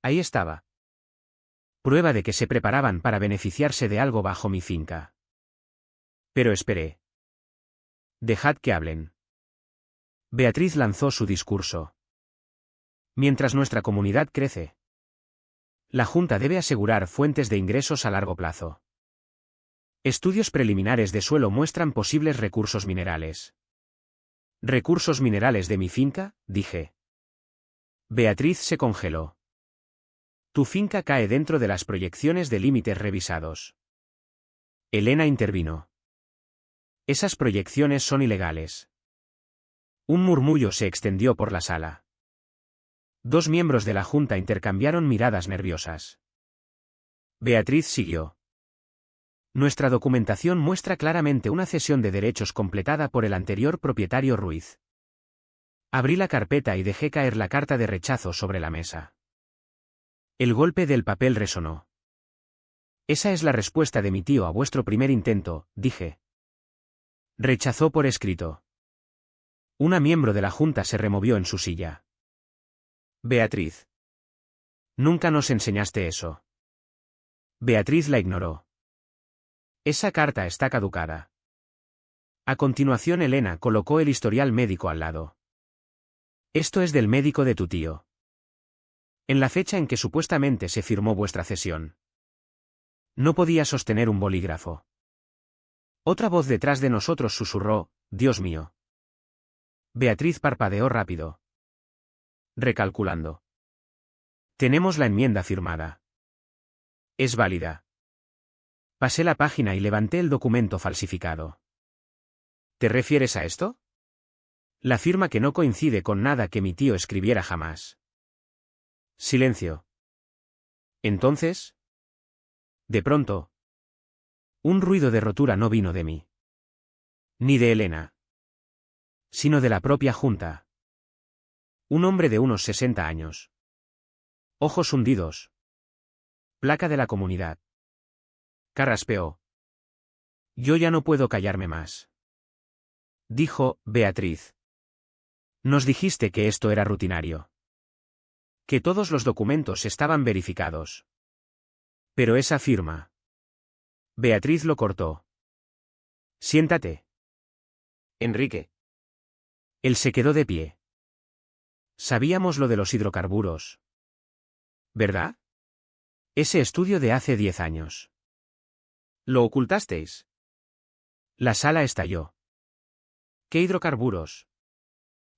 Ahí estaba. Prueba de que se preparaban para beneficiarse de algo bajo mi finca. Pero esperé. Dejad que hablen. Beatriz lanzó su discurso. Mientras nuestra comunidad crece, la Junta debe asegurar fuentes de ingresos a largo plazo. Estudios preliminares de suelo muestran posibles recursos minerales. ¿Recursos minerales de mi finca?, dije. Beatriz se congeló. Tu finca cae dentro de las proyecciones de límites revisados. Elena intervino. Esas proyecciones son ilegales. Un murmullo se extendió por la sala. Dos miembros de la Junta intercambiaron miradas nerviosas. Beatriz siguió. Nuestra documentación muestra claramente una cesión de derechos completada por el anterior propietario Ruiz. Abrí la carpeta y dejé caer la carta de rechazo sobre la mesa. El golpe del papel resonó. Esa es la respuesta de mi tío a vuestro primer intento, dije. Rechazó por escrito. Una miembro de la Junta se removió en su silla. Beatriz. Nunca nos enseñaste eso. Beatriz la ignoró. Esa carta está caducada. A continuación Elena colocó el historial médico al lado. Esto es del médico de tu tío. En la fecha en que supuestamente se firmó vuestra cesión. No podía sostener un bolígrafo. Otra voz detrás de nosotros susurró, Dios mío. Beatriz parpadeó rápido. Recalculando. Tenemos la enmienda firmada. Es válida. Pasé la página y levanté el documento falsificado. ¿Te refieres a esto? La firma que no coincide con nada que mi tío escribiera jamás. Silencio. Entonces. De pronto. Un ruido de rotura no vino de mí. Ni de Elena. Sino de la propia Junta. Un hombre de unos 60 años. Ojos hundidos. Placa de la comunidad. Carraspeó. Yo ya no puedo callarme más. Dijo Beatriz. Nos dijiste que esto era rutinario. Que todos los documentos estaban verificados. Pero esa firma. Beatriz lo cortó. Siéntate. Enrique. Él se quedó de pie. Sabíamos lo de los hidrocarburos. ¿Verdad? Ese estudio de hace 10 años. ¿Lo ocultasteis? La sala estalló. ¿Qué hidrocarburos?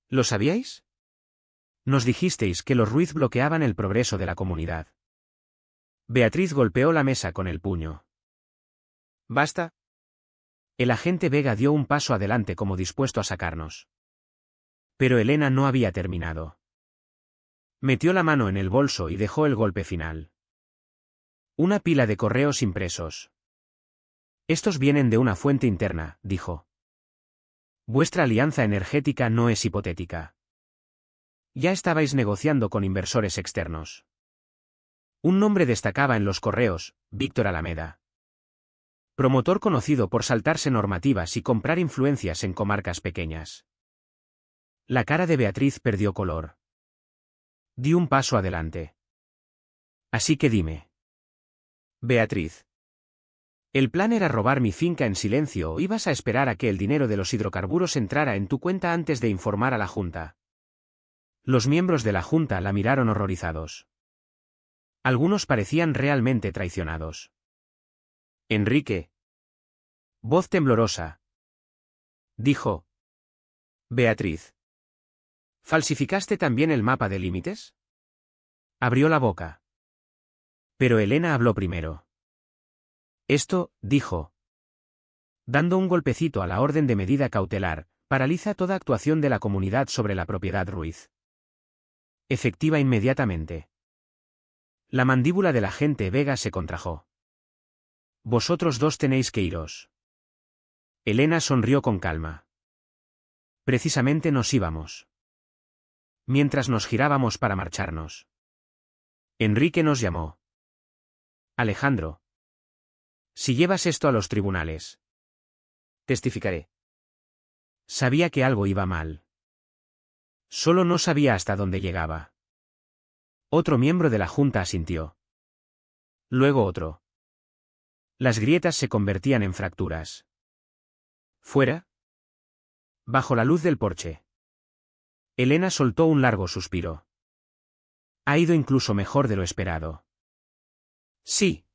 ¿Lo sabíais? Nos dijisteis que los Ruiz bloqueaban el progreso de la comunidad. Beatriz golpeó la mesa con el puño. Basta. El agente Vega dio un paso adelante como dispuesto a sacarnos. Pero Elena no había terminado. Metió la mano en el bolso y dejó el golpe final. Una pila de correos impresos. Estos vienen de una fuente interna, dijo. Vuestra alianza energética no es hipotética. Ya estabais negociando con inversores externos. Un nombre destacaba en los correos, Víctor Alameda. Promotor conocido por saltarse normativas y comprar influencias en comarcas pequeñas. La cara de Beatriz perdió color. Di un paso adelante. Así que dime. Beatriz. ¿El plan era robar mi finca en silencio o ibas a esperar a que el dinero de los hidrocarburos entrara en tu cuenta antes de informar a la Junta? Los miembros de la Junta la miraron horrorizados. Algunos parecían realmente traicionados. Enrique. Voz temblorosa. Dijo. Beatriz. ¿Falsificaste también el mapa de límites? Abrió la boca. Pero Elena habló primero. Esto, dijo. Dando un golpecito a la orden de medida cautelar, paraliza toda actuación de la comunidad sobre la propiedad Ruiz. Efectiva inmediatamente. La mandíbula del agente Vega se contrajo. Vosotros dos tenéis que iros. Elena sonrió con calma. Precisamente nos íbamos. Mientras nos girábamos para marcharnos. Enrique nos llamó. Alejandro. Si llevas esto a los tribunales. Testificaré. Sabía que algo iba mal. Solo no sabía hasta dónde llegaba. Otro miembro de la Junta asintió. Luego otro. Las grietas se convertían en fracturas. ¿Fuera? Bajo la luz del porche. Elena soltó un largo suspiro. Ha ido incluso mejor de lo esperado. Sí.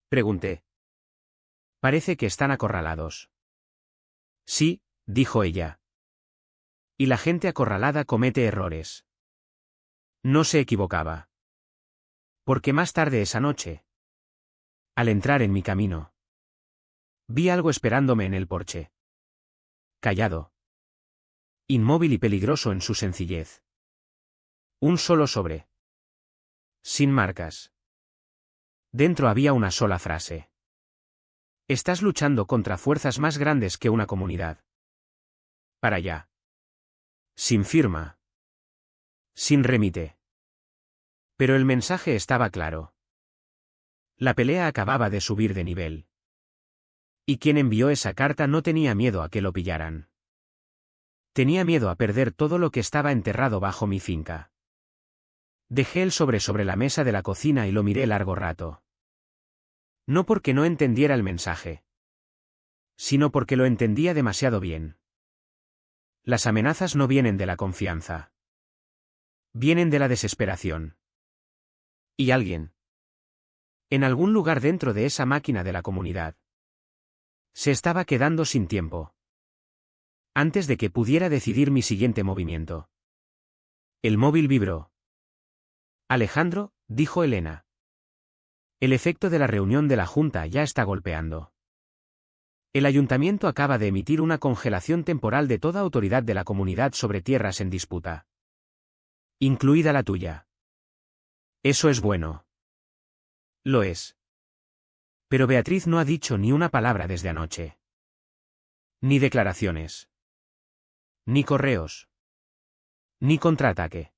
Pregunté. Parece que están acorralados. Sí, dijo ella. Y la gente acorralada comete errores. No se equivocaba. Porque más tarde esa noche, al entrar en mi camino, vi algo esperándome en el porche. Callado. Inmóvil y peligroso en su sencillez. Un solo sobre. Sin marcas. Dentro había una sola frase. Estás luchando contra fuerzas más grandes que una comunidad. Para allá. Sin firma. Sin remite. Pero el mensaje estaba claro. La pelea acababa de subir de nivel. Y quien envió esa carta no tenía miedo a que lo pillaran. Tenía miedo a perder todo lo que estaba enterrado bajo mi finca. Dejé el sobre la mesa de la cocina y lo miré largo rato. No porque no entendiera el mensaje, sino porque lo entendía demasiado bien. Las amenazas no vienen de la confianza. Vienen de la desesperación. ¿Y alguien? En algún lugar dentro de esa máquina de la comunidad. Se estaba quedando sin tiempo. Antes de que pudiera decidir mi siguiente movimiento. El móvil vibró. Alejandro, dijo Elena. El efecto de la reunión de la Junta ya está golpeando. El ayuntamiento acaba de emitir una congelación temporal de toda autoridad de la comunidad sobre tierras en disputa. Incluida la tuya. Eso es bueno. Lo es. Pero Beatriz no ha dicho ni una palabra desde anoche. Ni declaraciones. Ni correos. Ni contraataque.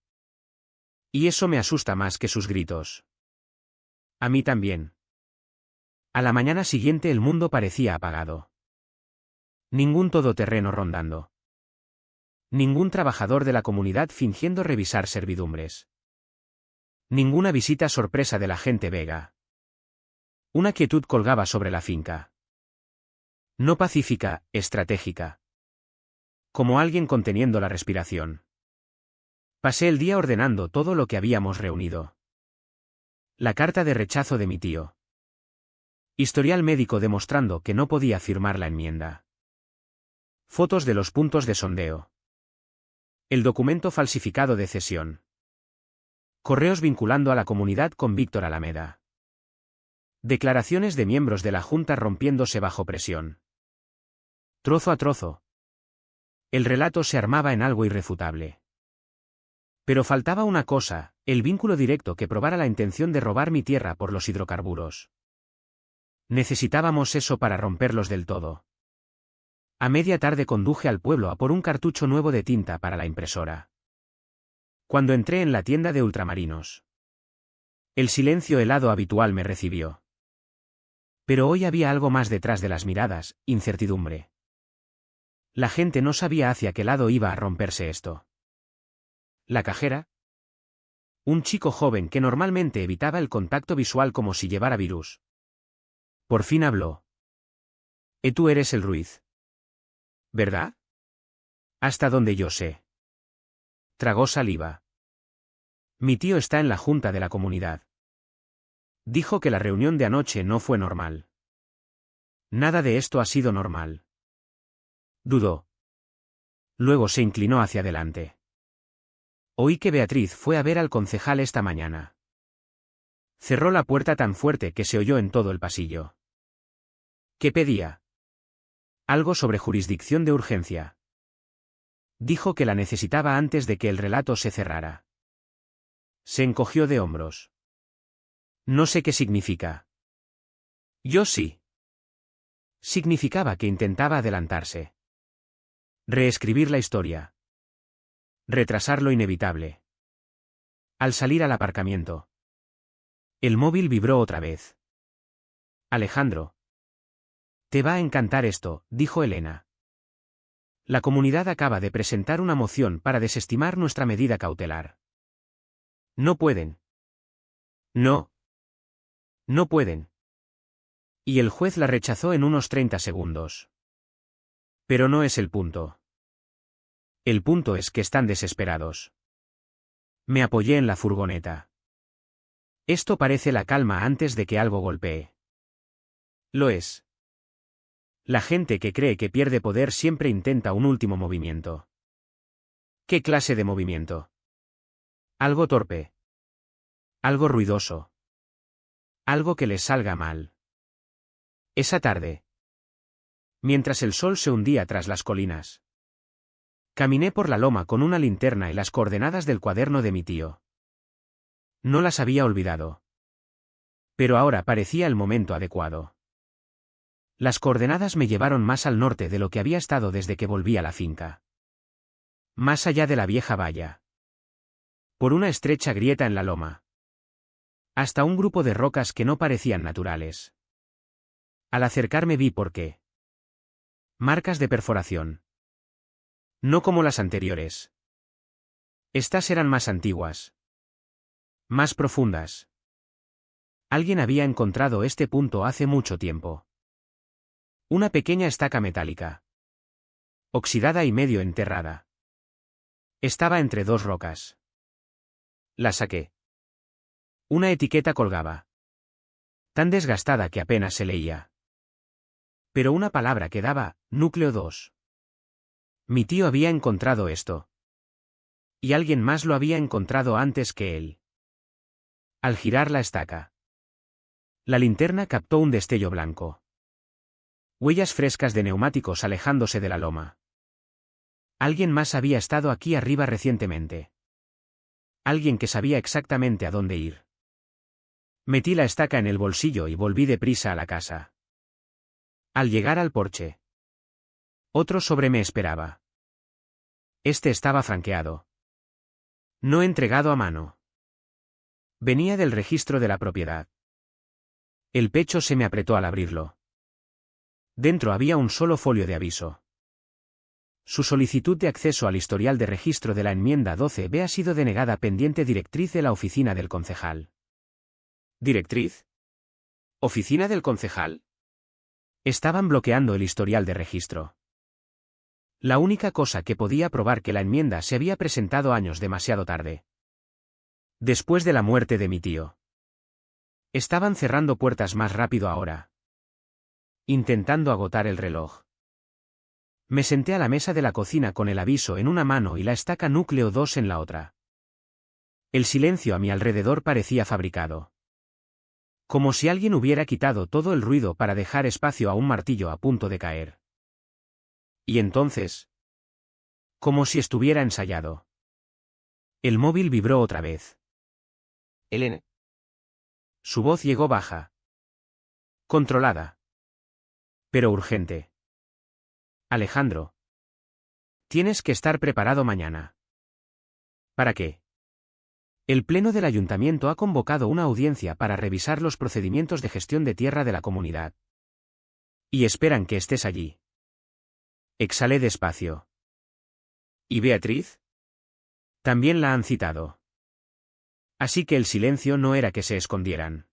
Y eso me asusta más que sus gritos. A mí también. A la mañana siguiente el mundo parecía apagado. Ningún todoterreno rondando. Ningún trabajador de la comunidad fingiendo revisar servidumbres. Ninguna visita sorpresa de la gente vega. Una quietud colgaba sobre la finca. No pacífica, estratégica. Como alguien conteniendo la respiración. Pasé el día ordenando todo lo que habíamos reunido. La carta de rechazo de mi tío. Historial médico demostrando que no podía firmar la enmienda. Fotos de los puntos de sondeo. El documento falsificado de cesión. Correos vinculando a la comunidad con Víctor Alameda. Declaraciones de miembros de la Junta rompiéndose bajo presión. Trozo a trozo. El relato se armaba en algo irrefutable. Pero faltaba una cosa, el vínculo directo que probara la intención de robar mi tierra por los hidrocarburos. Necesitábamos eso para romperlos del todo. A media tarde conduje al pueblo a por un cartucho nuevo de tinta para la impresora. Cuando entré en la tienda de ultramarinos, el silencio helado habitual me recibió. Pero hoy había algo más detrás de las miradas, incertidumbre. La gente no sabía hacia qué lado iba a romperse esto. ¿La cajera? Un chico joven que normalmente evitaba el contacto visual como si llevara virus. Por fin habló. Tú eres el Ruiz. ¿Verdad? Hasta donde yo sé. Tragó saliva. Mi tío está en la junta de la comunidad. Dijo que la reunión de anoche no fue normal. Nada de esto ha sido normal. Dudó. Luego se inclinó hacia adelante. Oí que Beatriz fue a ver al concejal esta mañana. Cerró la puerta tan fuerte que se oyó en todo el pasillo. ¿Qué pedía? Algo sobre jurisdicción de urgencia. Dijo que la necesitaba antes de que el relato se cerrara. Se encogió de hombros. No sé qué significa. Yo sí. Significaba que intentaba adelantarse. Reescribir la historia. Retrasar lo inevitable. Al salir al aparcamiento. El móvil vibró otra vez. Alejandro. Te va a encantar esto, dijo Elena. La comunidad acaba de presentar una moción para desestimar nuestra medida cautelar. No pueden. No. No pueden. Y el juez la rechazó en unos 30 segundos. Pero no es el punto. El punto es que están desesperados. Me apoyé en la furgoneta. Esto parece la calma antes de que algo golpee. Lo es. La gente que cree que pierde poder siempre intenta un último movimiento. ¿Qué clase de movimiento? Algo torpe. Algo ruidoso. Algo que les salga mal. Esa tarde. Mientras el sol se hundía tras las colinas. Caminé por la loma con una linterna y las coordenadas del cuaderno de mi tío. No las había olvidado. Pero ahora parecía el momento adecuado. Las coordenadas me llevaron más al norte de lo que había estado desde que volví a la finca. Más allá de la vieja valla. Por una estrecha grieta en la loma. Hasta un grupo de rocas que no parecían naturales. Al acercarme vi por qué. Marcas de perforación. No como las anteriores. Estas eran más antiguas. Más profundas. Alguien había encontrado este punto hace mucho tiempo. Una pequeña estaca metálica. Oxidada y medio enterrada. Estaba entre dos rocas. La saqué. Una etiqueta colgaba. Tan desgastada que apenas se leía. Pero una palabra quedaba, núcleo 2. Mi tío había encontrado esto. Y alguien más lo había encontrado antes que él. Al girar la estaca. La linterna captó un destello blanco. Huellas frescas de neumáticos alejándose de la loma. Alguien más había estado aquí arriba recientemente. Alguien que sabía exactamente a dónde ir. Metí la estaca en el bolsillo y volví deprisa a la casa. Al llegar al porche. Otro sobre me esperaba. Este estaba franqueado. No entregado a mano. Venía del registro de la propiedad. El pecho se me apretó al abrirlo. Dentro había un solo folio de aviso. Su solicitud de acceso al historial de registro de la enmienda 12B ha sido denegada pendiente directriz de la oficina del concejal. ¿Directriz? ¿Oficina del concejal? Estaban bloqueando el historial de registro. La única cosa que podía probar que la enmienda se había presentado años demasiado tarde. Después de la muerte de mi tío. Estaban cerrando puertas más rápido ahora. Intentando agotar el reloj. Me senté a la mesa de la cocina con el aviso en una mano y la estaca núcleo 2 en la otra. El silencio a mi alrededor parecía fabricado. Como si alguien hubiera quitado todo el ruido para dejar espacio a un martillo a punto de caer. Y entonces, como si estuviera ensayado. El móvil vibró otra vez. Elena. Su voz llegó baja. Controlada. Pero urgente. Alejandro. Tienes que estar preparado mañana. ¿Para qué? El Pleno del Ayuntamiento ha convocado una audiencia para revisar los procedimientos de gestión de tierra de la comunidad. Y esperan que estés allí. Exhalé despacio. ¿Y Beatriz? También la han citado. Así que el silencio no era que se escondieran.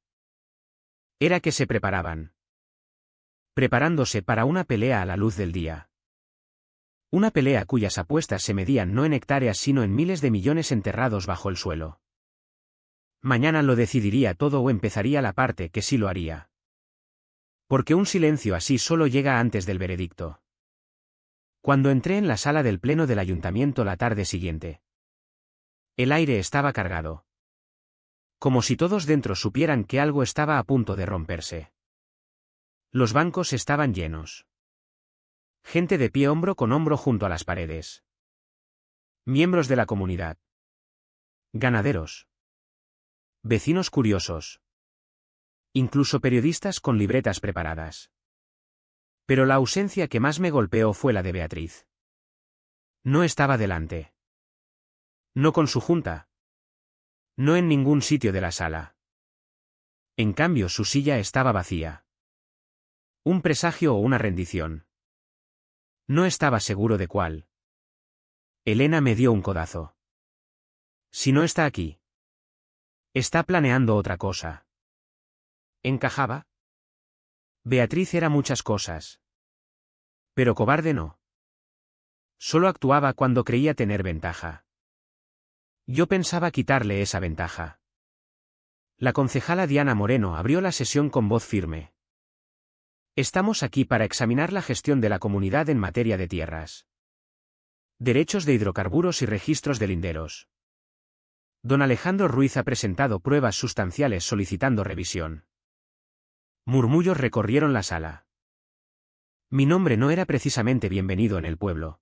Era que se preparaban. Preparándose para una pelea a la luz del día. Una pelea cuyas apuestas se medían no en hectáreas sino en miles de millones enterrados bajo el suelo. Mañana lo decidiría todo o empezaría la parte que sí lo haría. Porque un silencio así solo llega antes del veredicto. Cuando entré en la sala del Pleno del Ayuntamiento la tarde siguiente. El aire estaba cargado. Como si todos dentro supieran que algo estaba a punto de romperse. Los bancos estaban llenos. Gente de pie hombro con hombro junto a las paredes. Miembros de la comunidad. Ganaderos. Vecinos curiosos. Incluso periodistas con libretas preparadas. Pero la ausencia que más me golpeó fue la de Beatriz. No estaba delante. No con su junta. No en ningún sitio de la sala. En cambio su silla estaba vacía. Un presagio o una rendición. No estaba seguro de cuál. Elena me dio un codazo. Si no está aquí. Está planeando otra cosa. ¿Encajaba? Beatriz era muchas cosas. Pero cobarde no. Solo actuaba cuando creía tener ventaja. Yo pensaba quitarle esa ventaja. La concejala Diana Moreno abrió la sesión con voz firme. Estamos aquí para examinar la gestión de la comunidad en materia de tierras. Derechos de hidrocarburos y registros de linderos. Don Alejandro Ruiz ha presentado pruebas sustanciales solicitando revisión. Murmullos recorrieron la sala. Mi nombre no era precisamente bienvenido en el pueblo.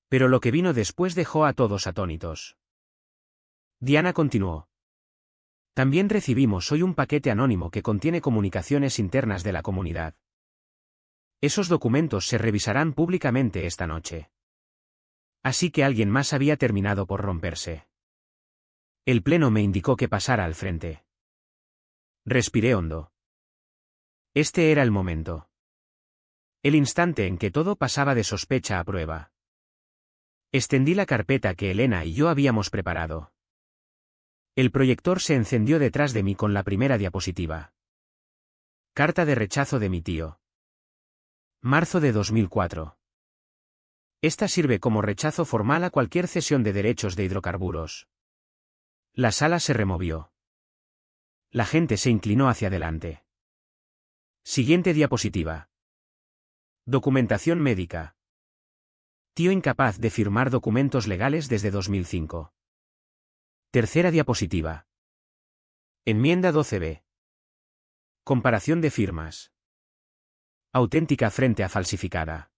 Pero lo que vino después dejó a todos atónitos. Diana continuó. También recibimos hoy un paquete anónimo que contiene comunicaciones internas de la comunidad. Esos documentos se revisarán públicamente esta noche. Así que alguien más había terminado por romperse. El Pleno me indicó que pasara al frente. Respiré hondo. Este era el momento. El instante en que todo pasaba de sospecha a prueba. Extendí la carpeta que Elena y yo habíamos preparado. El proyector se encendió detrás de mí con la primera diapositiva. Carta de rechazo de mi tío. Marzo de 2004. Esta sirve como rechazo formal a cualquier cesión de derechos de hidrocarburos. La sala se removió. La gente se inclinó hacia adelante. Siguiente diapositiva. Documentación médica. Tío incapaz de firmar documentos legales desde 2005. Tercera diapositiva. Enmienda 12B. Comparación de firmas. Auténtica frente a falsificada.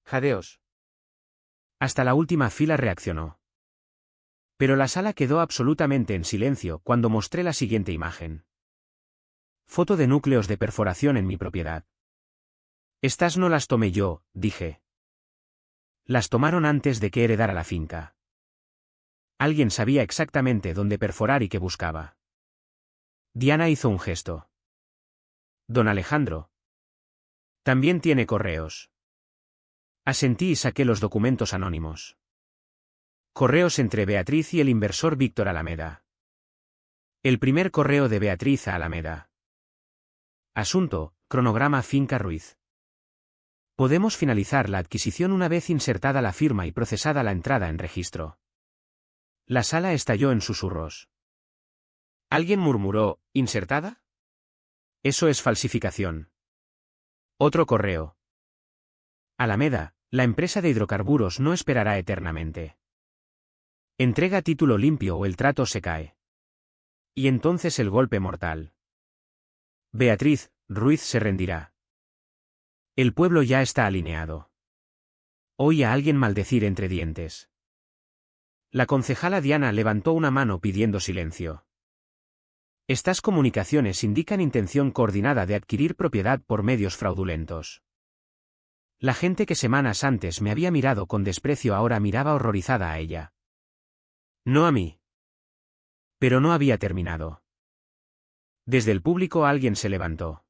Jadeos. Hasta la última fila reaccionó. Pero la sala quedó absolutamente en silencio cuando mostré la siguiente imagen. Foto de núcleos de perforación en mi propiedad. Estas no las tomé yo, dije. Las tomaron antes de que heredara la finca. Alguien sabía exactamente dónde perforar y qué buscaba. Diana hizo un gesto. Don Alejandro. También tiene correos. Asentí y saqué los documentos anónimos. Correos entre Beatriz y el inversor Víctor Alameda. El primer correo de Beatriz a Alameda. Asunto: cronograma Finca Ruiz. Podemos finalizar la adquisición una vez insertada la firma y procesada la entrada en registro. La sala estalló en susurros. Alguien murmuró: ¿insertada? Eso es falsificación. Otro correo. Alameda, la empresa de hidrocarburos no esperará eternamente. Entrega título limpio o el trato se cae. Y entonces el golpe mortal. Beatriz Ruiz se rendirá. El pueblo ya está alineado. Oí a alguien maldecir entre dientes. La concejala Diana levantó una mano pidiendo silencio. Estas comunicaciones indican intención coordinada de adquirir propiedad por medios fraudulentos. La gente que semanas antes me había mirado con desprecio ahora miraba horrorizada a ella. No a mí. Pero no había terminado. Desde el público alguien se levantó.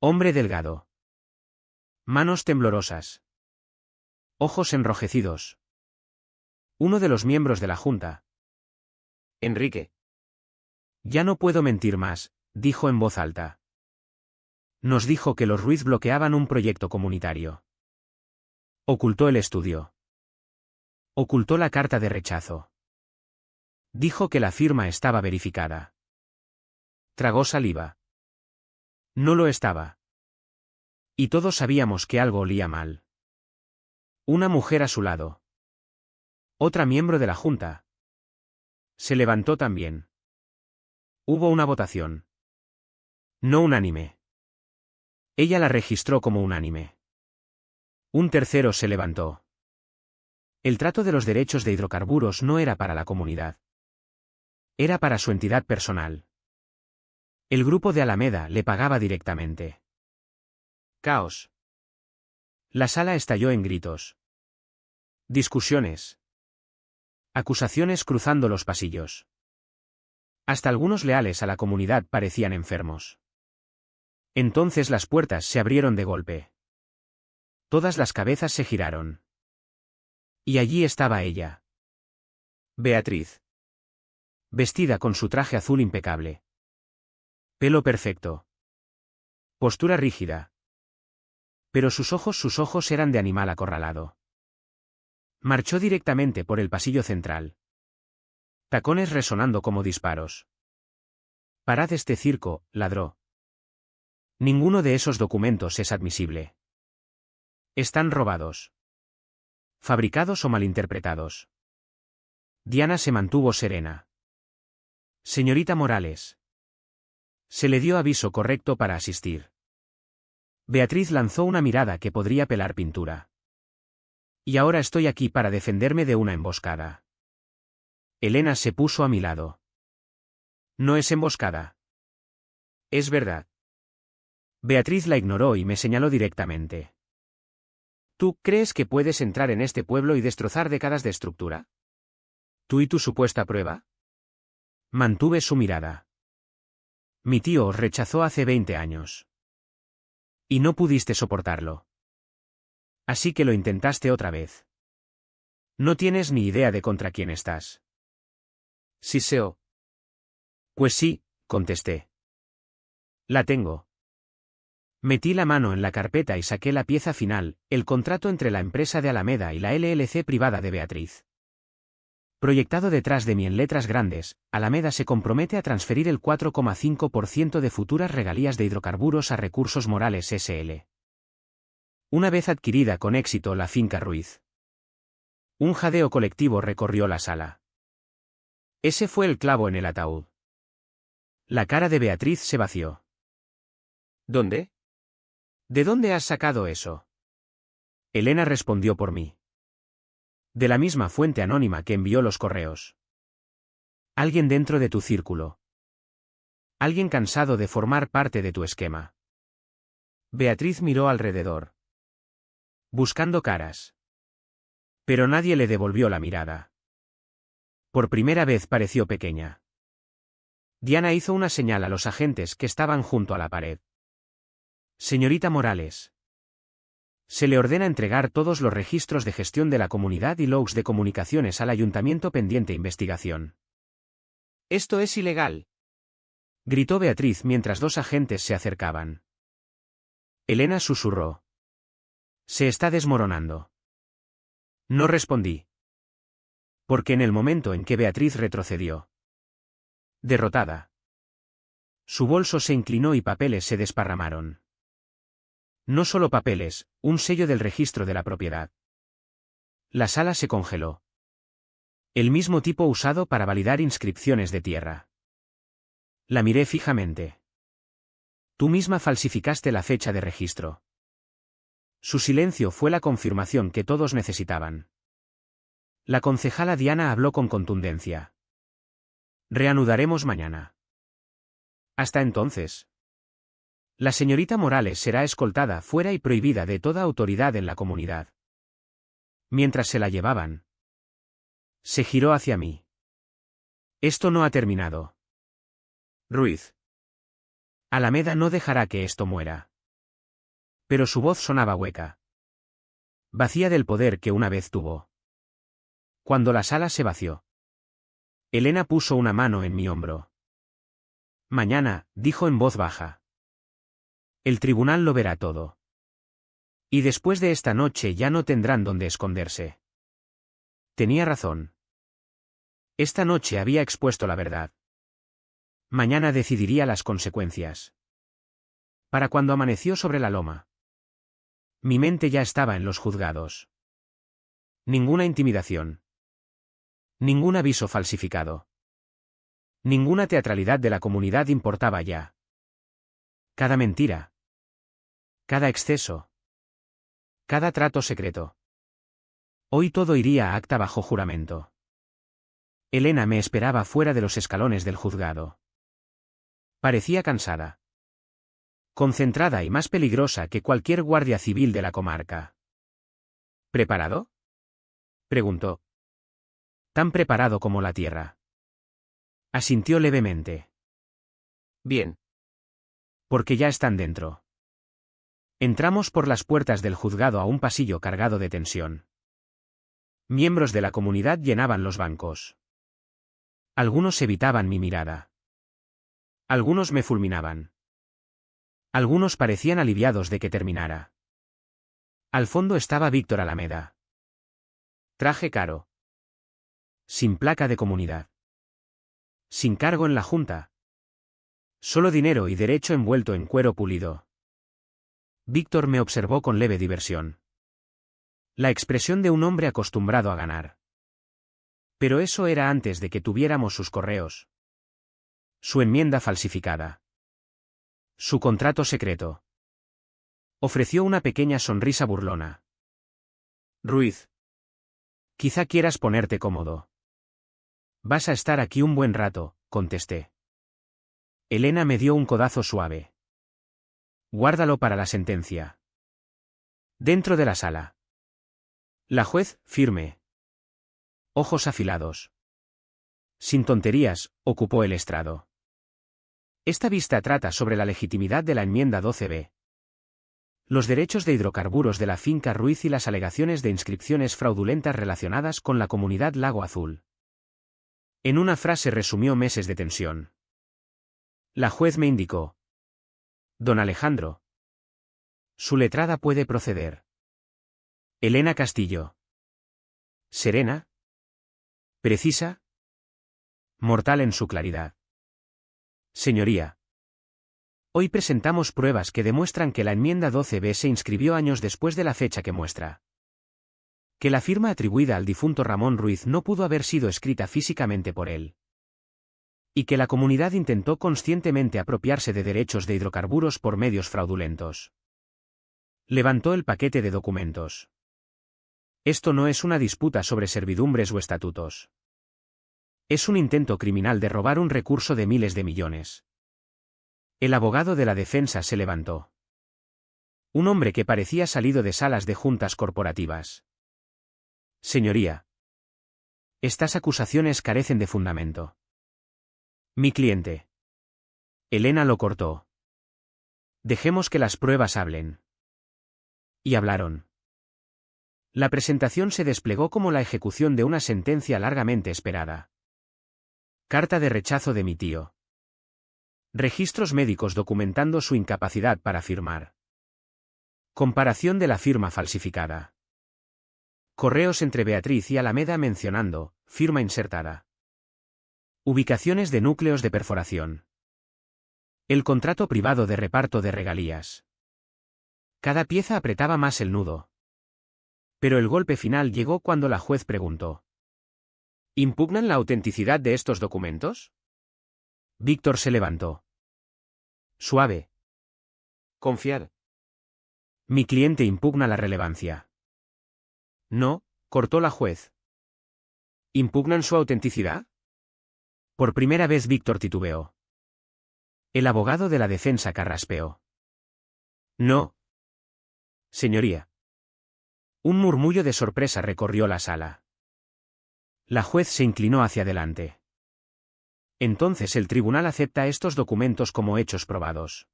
Hombre delgado. Manos temblorosas. Ojos enrojecidos. Uno de los miembros de la Junta. Enrique. Ya no puedo mentir más, dijo en voz alta. Nos dijo que los Ruiz bloqueaban un proyecto comunitario. Ocultó el estudio. Ocultó la carta de rechazo. Dijo que la firma estaba verificada. Tragó saliva. No lo estaba. Y todos sabíamos que algo olía mal. Una mujer a su lado. Otra miembro de la Junta. Se levantó también. Hubo una votación. No unánime. Ella la registró como unánime. Un tercero se levantó. El trato de los derechos de hidrocarburos no era para la comunidad. Era para su entidad personal. El grupo de Alameda le pagaba directamente. Caos. La sala estalló en gritos. Discusiones. Acusaciones cruzando los pasillos. Hasta algunos leales a la comunidad parecían enfermos. Entonces las puertas se abrieron de golpe. Todas las cabezas se giraron. Y allí estaba ella. Beatriz. Vestida con su traje azul impecable. Pelo perfecto. Postura rígida. Pero sus ojos eran de animal acorralado. Marchó directamente por el pasillo central. Tacones resonando como disparos. Parad este circo, ladró. Ninguno de esos documentos es admisible. Están robados. Fabricados o malinterpretados. Diana se mantuvo serena. Señorita Morales. Se le dio aviso correcto para asistir. Beatriz lanzó una mirada que podría pelar pintura. Y ahora estoy aquí para defenderme de una emboscada. Elena se puso a mi lado. No es emboscada. Es verdad. Beatriz la ignoró y me señaló directamente. ¿Tú crees que puedes entrar en este pueblo y destrozar décadas de estructura? ¿Tú y tu supuesta prueba? Mantuve su mirada. Mi tío os rechazó hace 20 años. Y no pudiste soportarlo. Así que lo intentaste otra vez. No tienes ni idea de contra quién estás. Siseo. Pues sí, contesté. La tengo. Metí la mano en la carpeta y saqué la pieza final, el contrato entre la empresa de Alameda y la LLC privada de Beatriz. Proyectado detrás de mí en letras grandes, Alameda se compromete a transferir el 4,5% de futuras regalías de hidrocarburos a Recursos Morales S.L. Una vez adquirida con éxito la finca Ruiz. Un jadeo colectivo recorrió la sala. Ese fue el clavo en el ataúd. La cara de Beatriz se vació. ¿Dónde? ¿De dónde has sacado eso? Elena respondió por mí. De la misma fuente anónima que envió los correos. Alguien dentro de tu círculo. Alguien cansado de formar parte de tu esquema. Beatriz miró alrededor. Buscando caras. Pero nadie le devolvió la mirada. Por primera vez pareció pequeña. Diana hizo una señal a los agentes que estaban junto a la pared. Señorita Morales. Se le ordena entregar todos los registros de gestión de la comunidad y logs de comunicaciones al ayuntamiento pendiente investigación. Esto es ilegal, Gritó Beatriz mientras dos agentes se acercaban. Elena susurró. Se está desmoronando. No respondí. Porque en el momento en que Beatriz retrocedió. Derrotada. Su bolso se inclinó y papeles se desparramaron. No solo papeles, un sello del registro de la propiedad. La sala se congeló. El mismo tipo usado para validar inscripciones de tierra. La miré fijamente. Tú misma falsificaste la fecha de registro. Su silencio fue la confirmación que todos necesitaban. La concejala Diana habló con contundencia. Reanudaremos mañana. Hasta entonces. La señorita Morales será escoltada fuera y prohibida de toda autoridad en la comunidad. Mientras se la llevaban. Se giró hacia mí. Esto no ha terminado. Ruiz. Alameda no dejará que esto muera. Pero su voz sonaba hueca. Vacía del poder que una vez tuvo. Cuando la sala se vació. Elena puso una mano en mi hombro. Mañana, dijo en voz baja. El tribunal lo verá todo. Y después de esta noche ya no tendrán dónde esconderse. Tenía razón. Esta noche había expuesto la verdad. Mañana decidiría las consecuencias. Para cuando amaneció sobre la loma. Mi mente ya estaba en los juzgados. Ninguna intimidación. Ningún aviso falsificado. Ninguna teatralidad de la comunidad importaba ya. Cada mentira. Cada exceso. Cada trato secreto. Hoy todo iría a acta bajo juramento. Elena me esperaba fuera de los escalones del juzgado. Parecía cansada. Concentrada y más peligrosa que cualquier guardia civil de la comarca. ¿Preparado?, preguntó. Tan preparado como la tierra. Asintió levemente. Bien. Porque ya están dentro. Entramos por las puertas del juzgado a un pasillo cargado de tensión. Miembros de la comunidad llenaban los bancos. Algunos evitaban mi mirada. Algunos me fulminaban. Algunos parecían aliviados de que terminara. Al fondo estaba Víctor Alameda. Traje caro. Sin placa de comunidad. Sin cargo en la junta. Solo dinero y derecho envuelto en cuero pulido. Víctor me observó con leve diversión. La expresión de un hombre acostumbrado a ganar. Pero eso era antes de que tuviéramos sus correos. Su enmienda falsificada. Su contrato secreto. Ofreció una pequeña sonrisa burlona. Ruiz. Quizá quieras ponerte cómodo. Vas a estar aquí un buen rato, contesté. Elena me dio un codazo suave. Guárdalo para la sentencia. Dentro de la sala. La juez, firme. Ojos afilados. Sin tonterías, ocupó el estrado. Esta vista trata sobre la legitimidad de la enmienda 12b. Los derechos de hidrocarburos de la finca Ruiz y las alegaciones de inscripciones fraudulentas relacionadas con la comunidad Lago Azul. En una frase resumió meses de tensión. La juez me indicó. Don Alejandro. Su letrada puede proceder. Elena Castillo. Serena. Precisa. Mortal en su claridad. Señoría. Hoy presentamos pruebas que demuestran que la enmienda 12b se inscribió años después de la fecha que muestra. Que la firma atribuida al difunto Ramón Ruiz no pudo haber sido escrita físicamente por él. Y que la comunidad intentó conscientemente apropiarse de derechos de hidrocarburos por medios fraudulentos. Levantó el paquete de documentos. Esto no es una disputa sobre servidumbres o estatutos. Es un intento criminal de robar un recurso de miles de millones. El abogado de la defensa se levantó. Un hombre que parecía salido de salas de juntas corporativas. Señoría. Estas acusaciones carecen de fundamento. Mi cliente. Elena lo cortó. Dejemos que las pruebas hablen. Y hablaron. La presentación se desplegó como la ejecución de una sentencia largamente esperada. Carta de rechazo de mi tío. Registros médicos documentando su incapacidad para firmar. Comparación de la firma falsificada. Correos entre Beatriz y Alameda mencionando, firma insertada. Ubicaciones de núcleos de perforación. El contrato privado de reparto de regalías. Cada pieza apretaba más el nudo. Pero el golpe final llegó cuando la juez preguntó. ¿Impugnan la autenticidad de estos documentos? Víctor se levantó. Suave. Confiar. Mi cliente impugna la relevancia. No, cortó la juez. ¿Impugnan su autenticidad? Por primera vez Víctor titubeó. El abogado de la defensa carraspeó. No. Señoría. Un murmullo de sorpresa recorrió la sala. La juez se inclinó hacia adelante. Entonces el tribunal acepta estos documentos como hechos probados.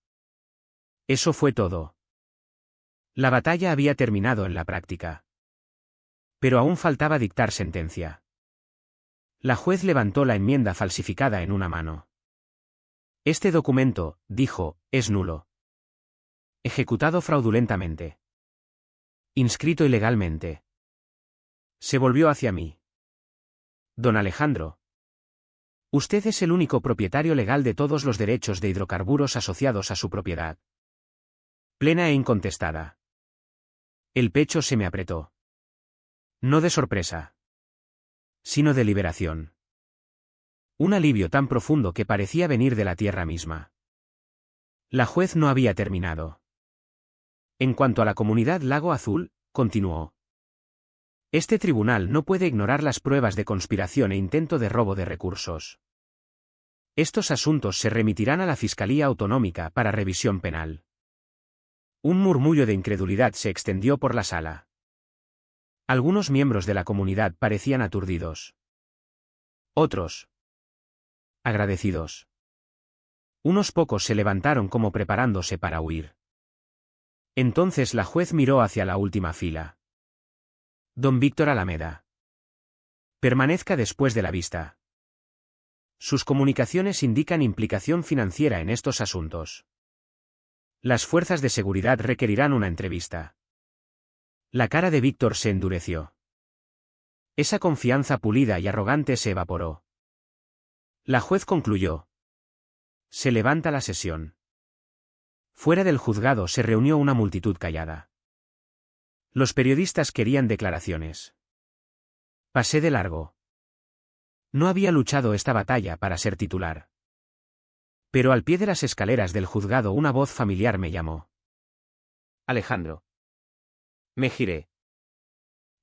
Eso fue todo. La batalla había terminado en la práctica. Pero aún faltaba dictar sentencia. La juez levantó la enmienda falsificada en una mano. Este documento, dijo, es nulo. Ejecutado fraudulentamente. Inscrito ilegalmente. Se volvió hacia mí. Don Alejandro. Usted es el único propietario legal de todos los derechos de hidrocarburos asociados a su propiedad. Plena e incontestada. El pecho se me apretó. No de sorpresa. Sino de liberación. Un alivio tan profundo que parecía venir de la tierra misma. La juez no había terminado. En cuanto a la comunidad Lago Azul, continuó. Este tribunal no puede ignorar las pruebas de conspiración e intento de robo de recursos. Estos asuntos se remitirán a la Fiscalía Autonómica para revisión penal. Un murmullo de incredulidad se extendió por la sala. Algunos miembros de la comunidad parecían aturdidos. Otros. Agradecidos. Unos pocos se levantaron como preparándose para huir. Entonces la juez miró hacia la última fila. Don Víctor Alameda. Permanezca después de la vista. Sus comunicaciones indican implicación financiera en estos asuntos. Las fuerzas de seguridad requerirán una entrevista. La cara de Víctor se endureció. Esa confianza pulida y arrogante se evaporó. La juez concluyó. Se levanta la sesión. Fuera del juzgado se reunió una multitud callada. Los periodistas querían declaraciones. Pasé de largo. No había luchado esta batalla para ser titular. Pero al pie de las escaleras del juzgado una voz familiar me llamó. Alejandro. Me giré.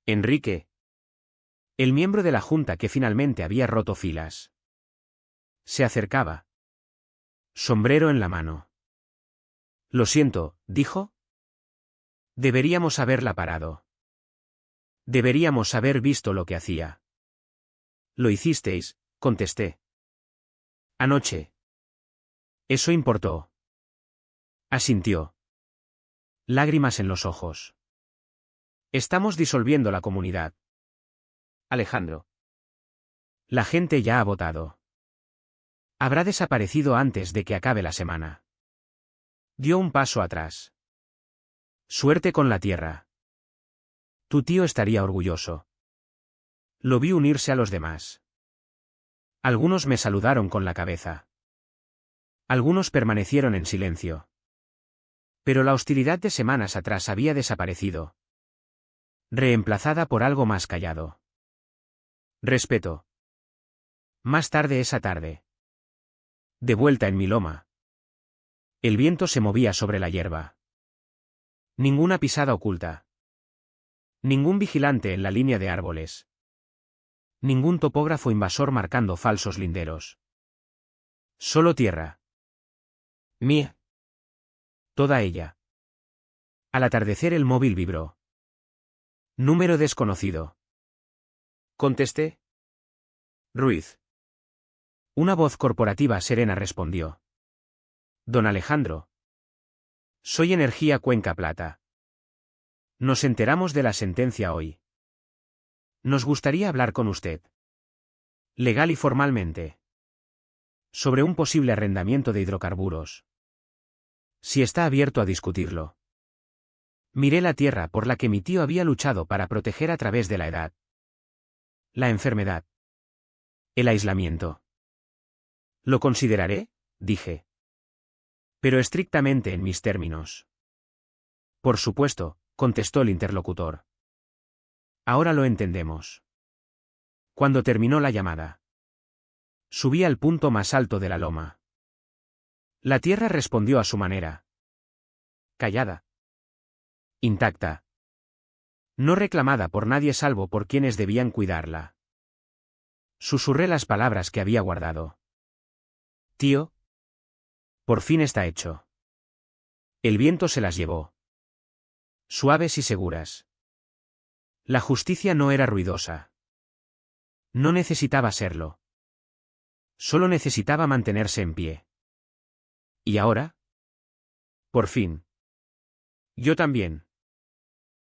Enrique. El miembro de la junta que finalmente había roto filas. Se acercaba. Sombrero en la mano. Lo siento, dijo. Deberíamos haberla parado. Deberíamos haber visto lo que hacía. Lo hicisteis, contesté. Anoche. Eso importó. Asintió. Lágrimas en los ojos. Estamos disolviendo la comunidad. Alejandro. La gente ya ha votado. Habrá desaparecido antes de que acabe la semana. Dio un paso atrás. Suerte con la tierra. Tu tío estaría orgulloso. Lo vi unirse a los demás. Algunos me saludaron con la cabeza. Algunos permanecieron en silencio. Pero la hostilidad de semanas atrás había desaparecido. Reemplazada por algo más callado. Respeto. Más tarde esa tarde. De vuelta en mi loma. El viento se movía sobre la hierba. Ninguna pisada oculta. Ningún vigilante en la línea de árboles. Ningún topógrafo invasor marcando falsos linderos. Solo tierra. Mía. Toda ella. Al atardecer el móvil vibró. Número desconocido. Contesté. Ruiz. Una voz corporativa serena respondió. Don Alejandro. Soy Energía Cuenca Plata. Nos enteramos de la sentencia hoy. Nos gustaría hablar con usted. Legal y formalmente. Sobre un posible arrendamiento de hidrocarburos. Si está abierto a discutirlo. Miré la tierra por la que mi tío había luchado para proteger a través de la edad. La enfermedad. El aislamiento. Lo consideraré, dije. Pero estrictamente en mis términos. Por supuesto, contestó el interlocutor. Ahora lo entendemos. Cuando terminó la llamada. Subí al punto más alto de la loma. La tierra respondió a su manera. Callada. Intacta. No reclamada por nadie salvo por quienes debían cuidarla. Susurré las palabras que había guardado. Tío. Por fin está hecho. El viento se las llevó. Suaves y seguras. La justicia no era ruidosa. No necesitaba serlo. Solo necesitaba mantenerse en pie. ¿Y ahora? Por fin. Yo también.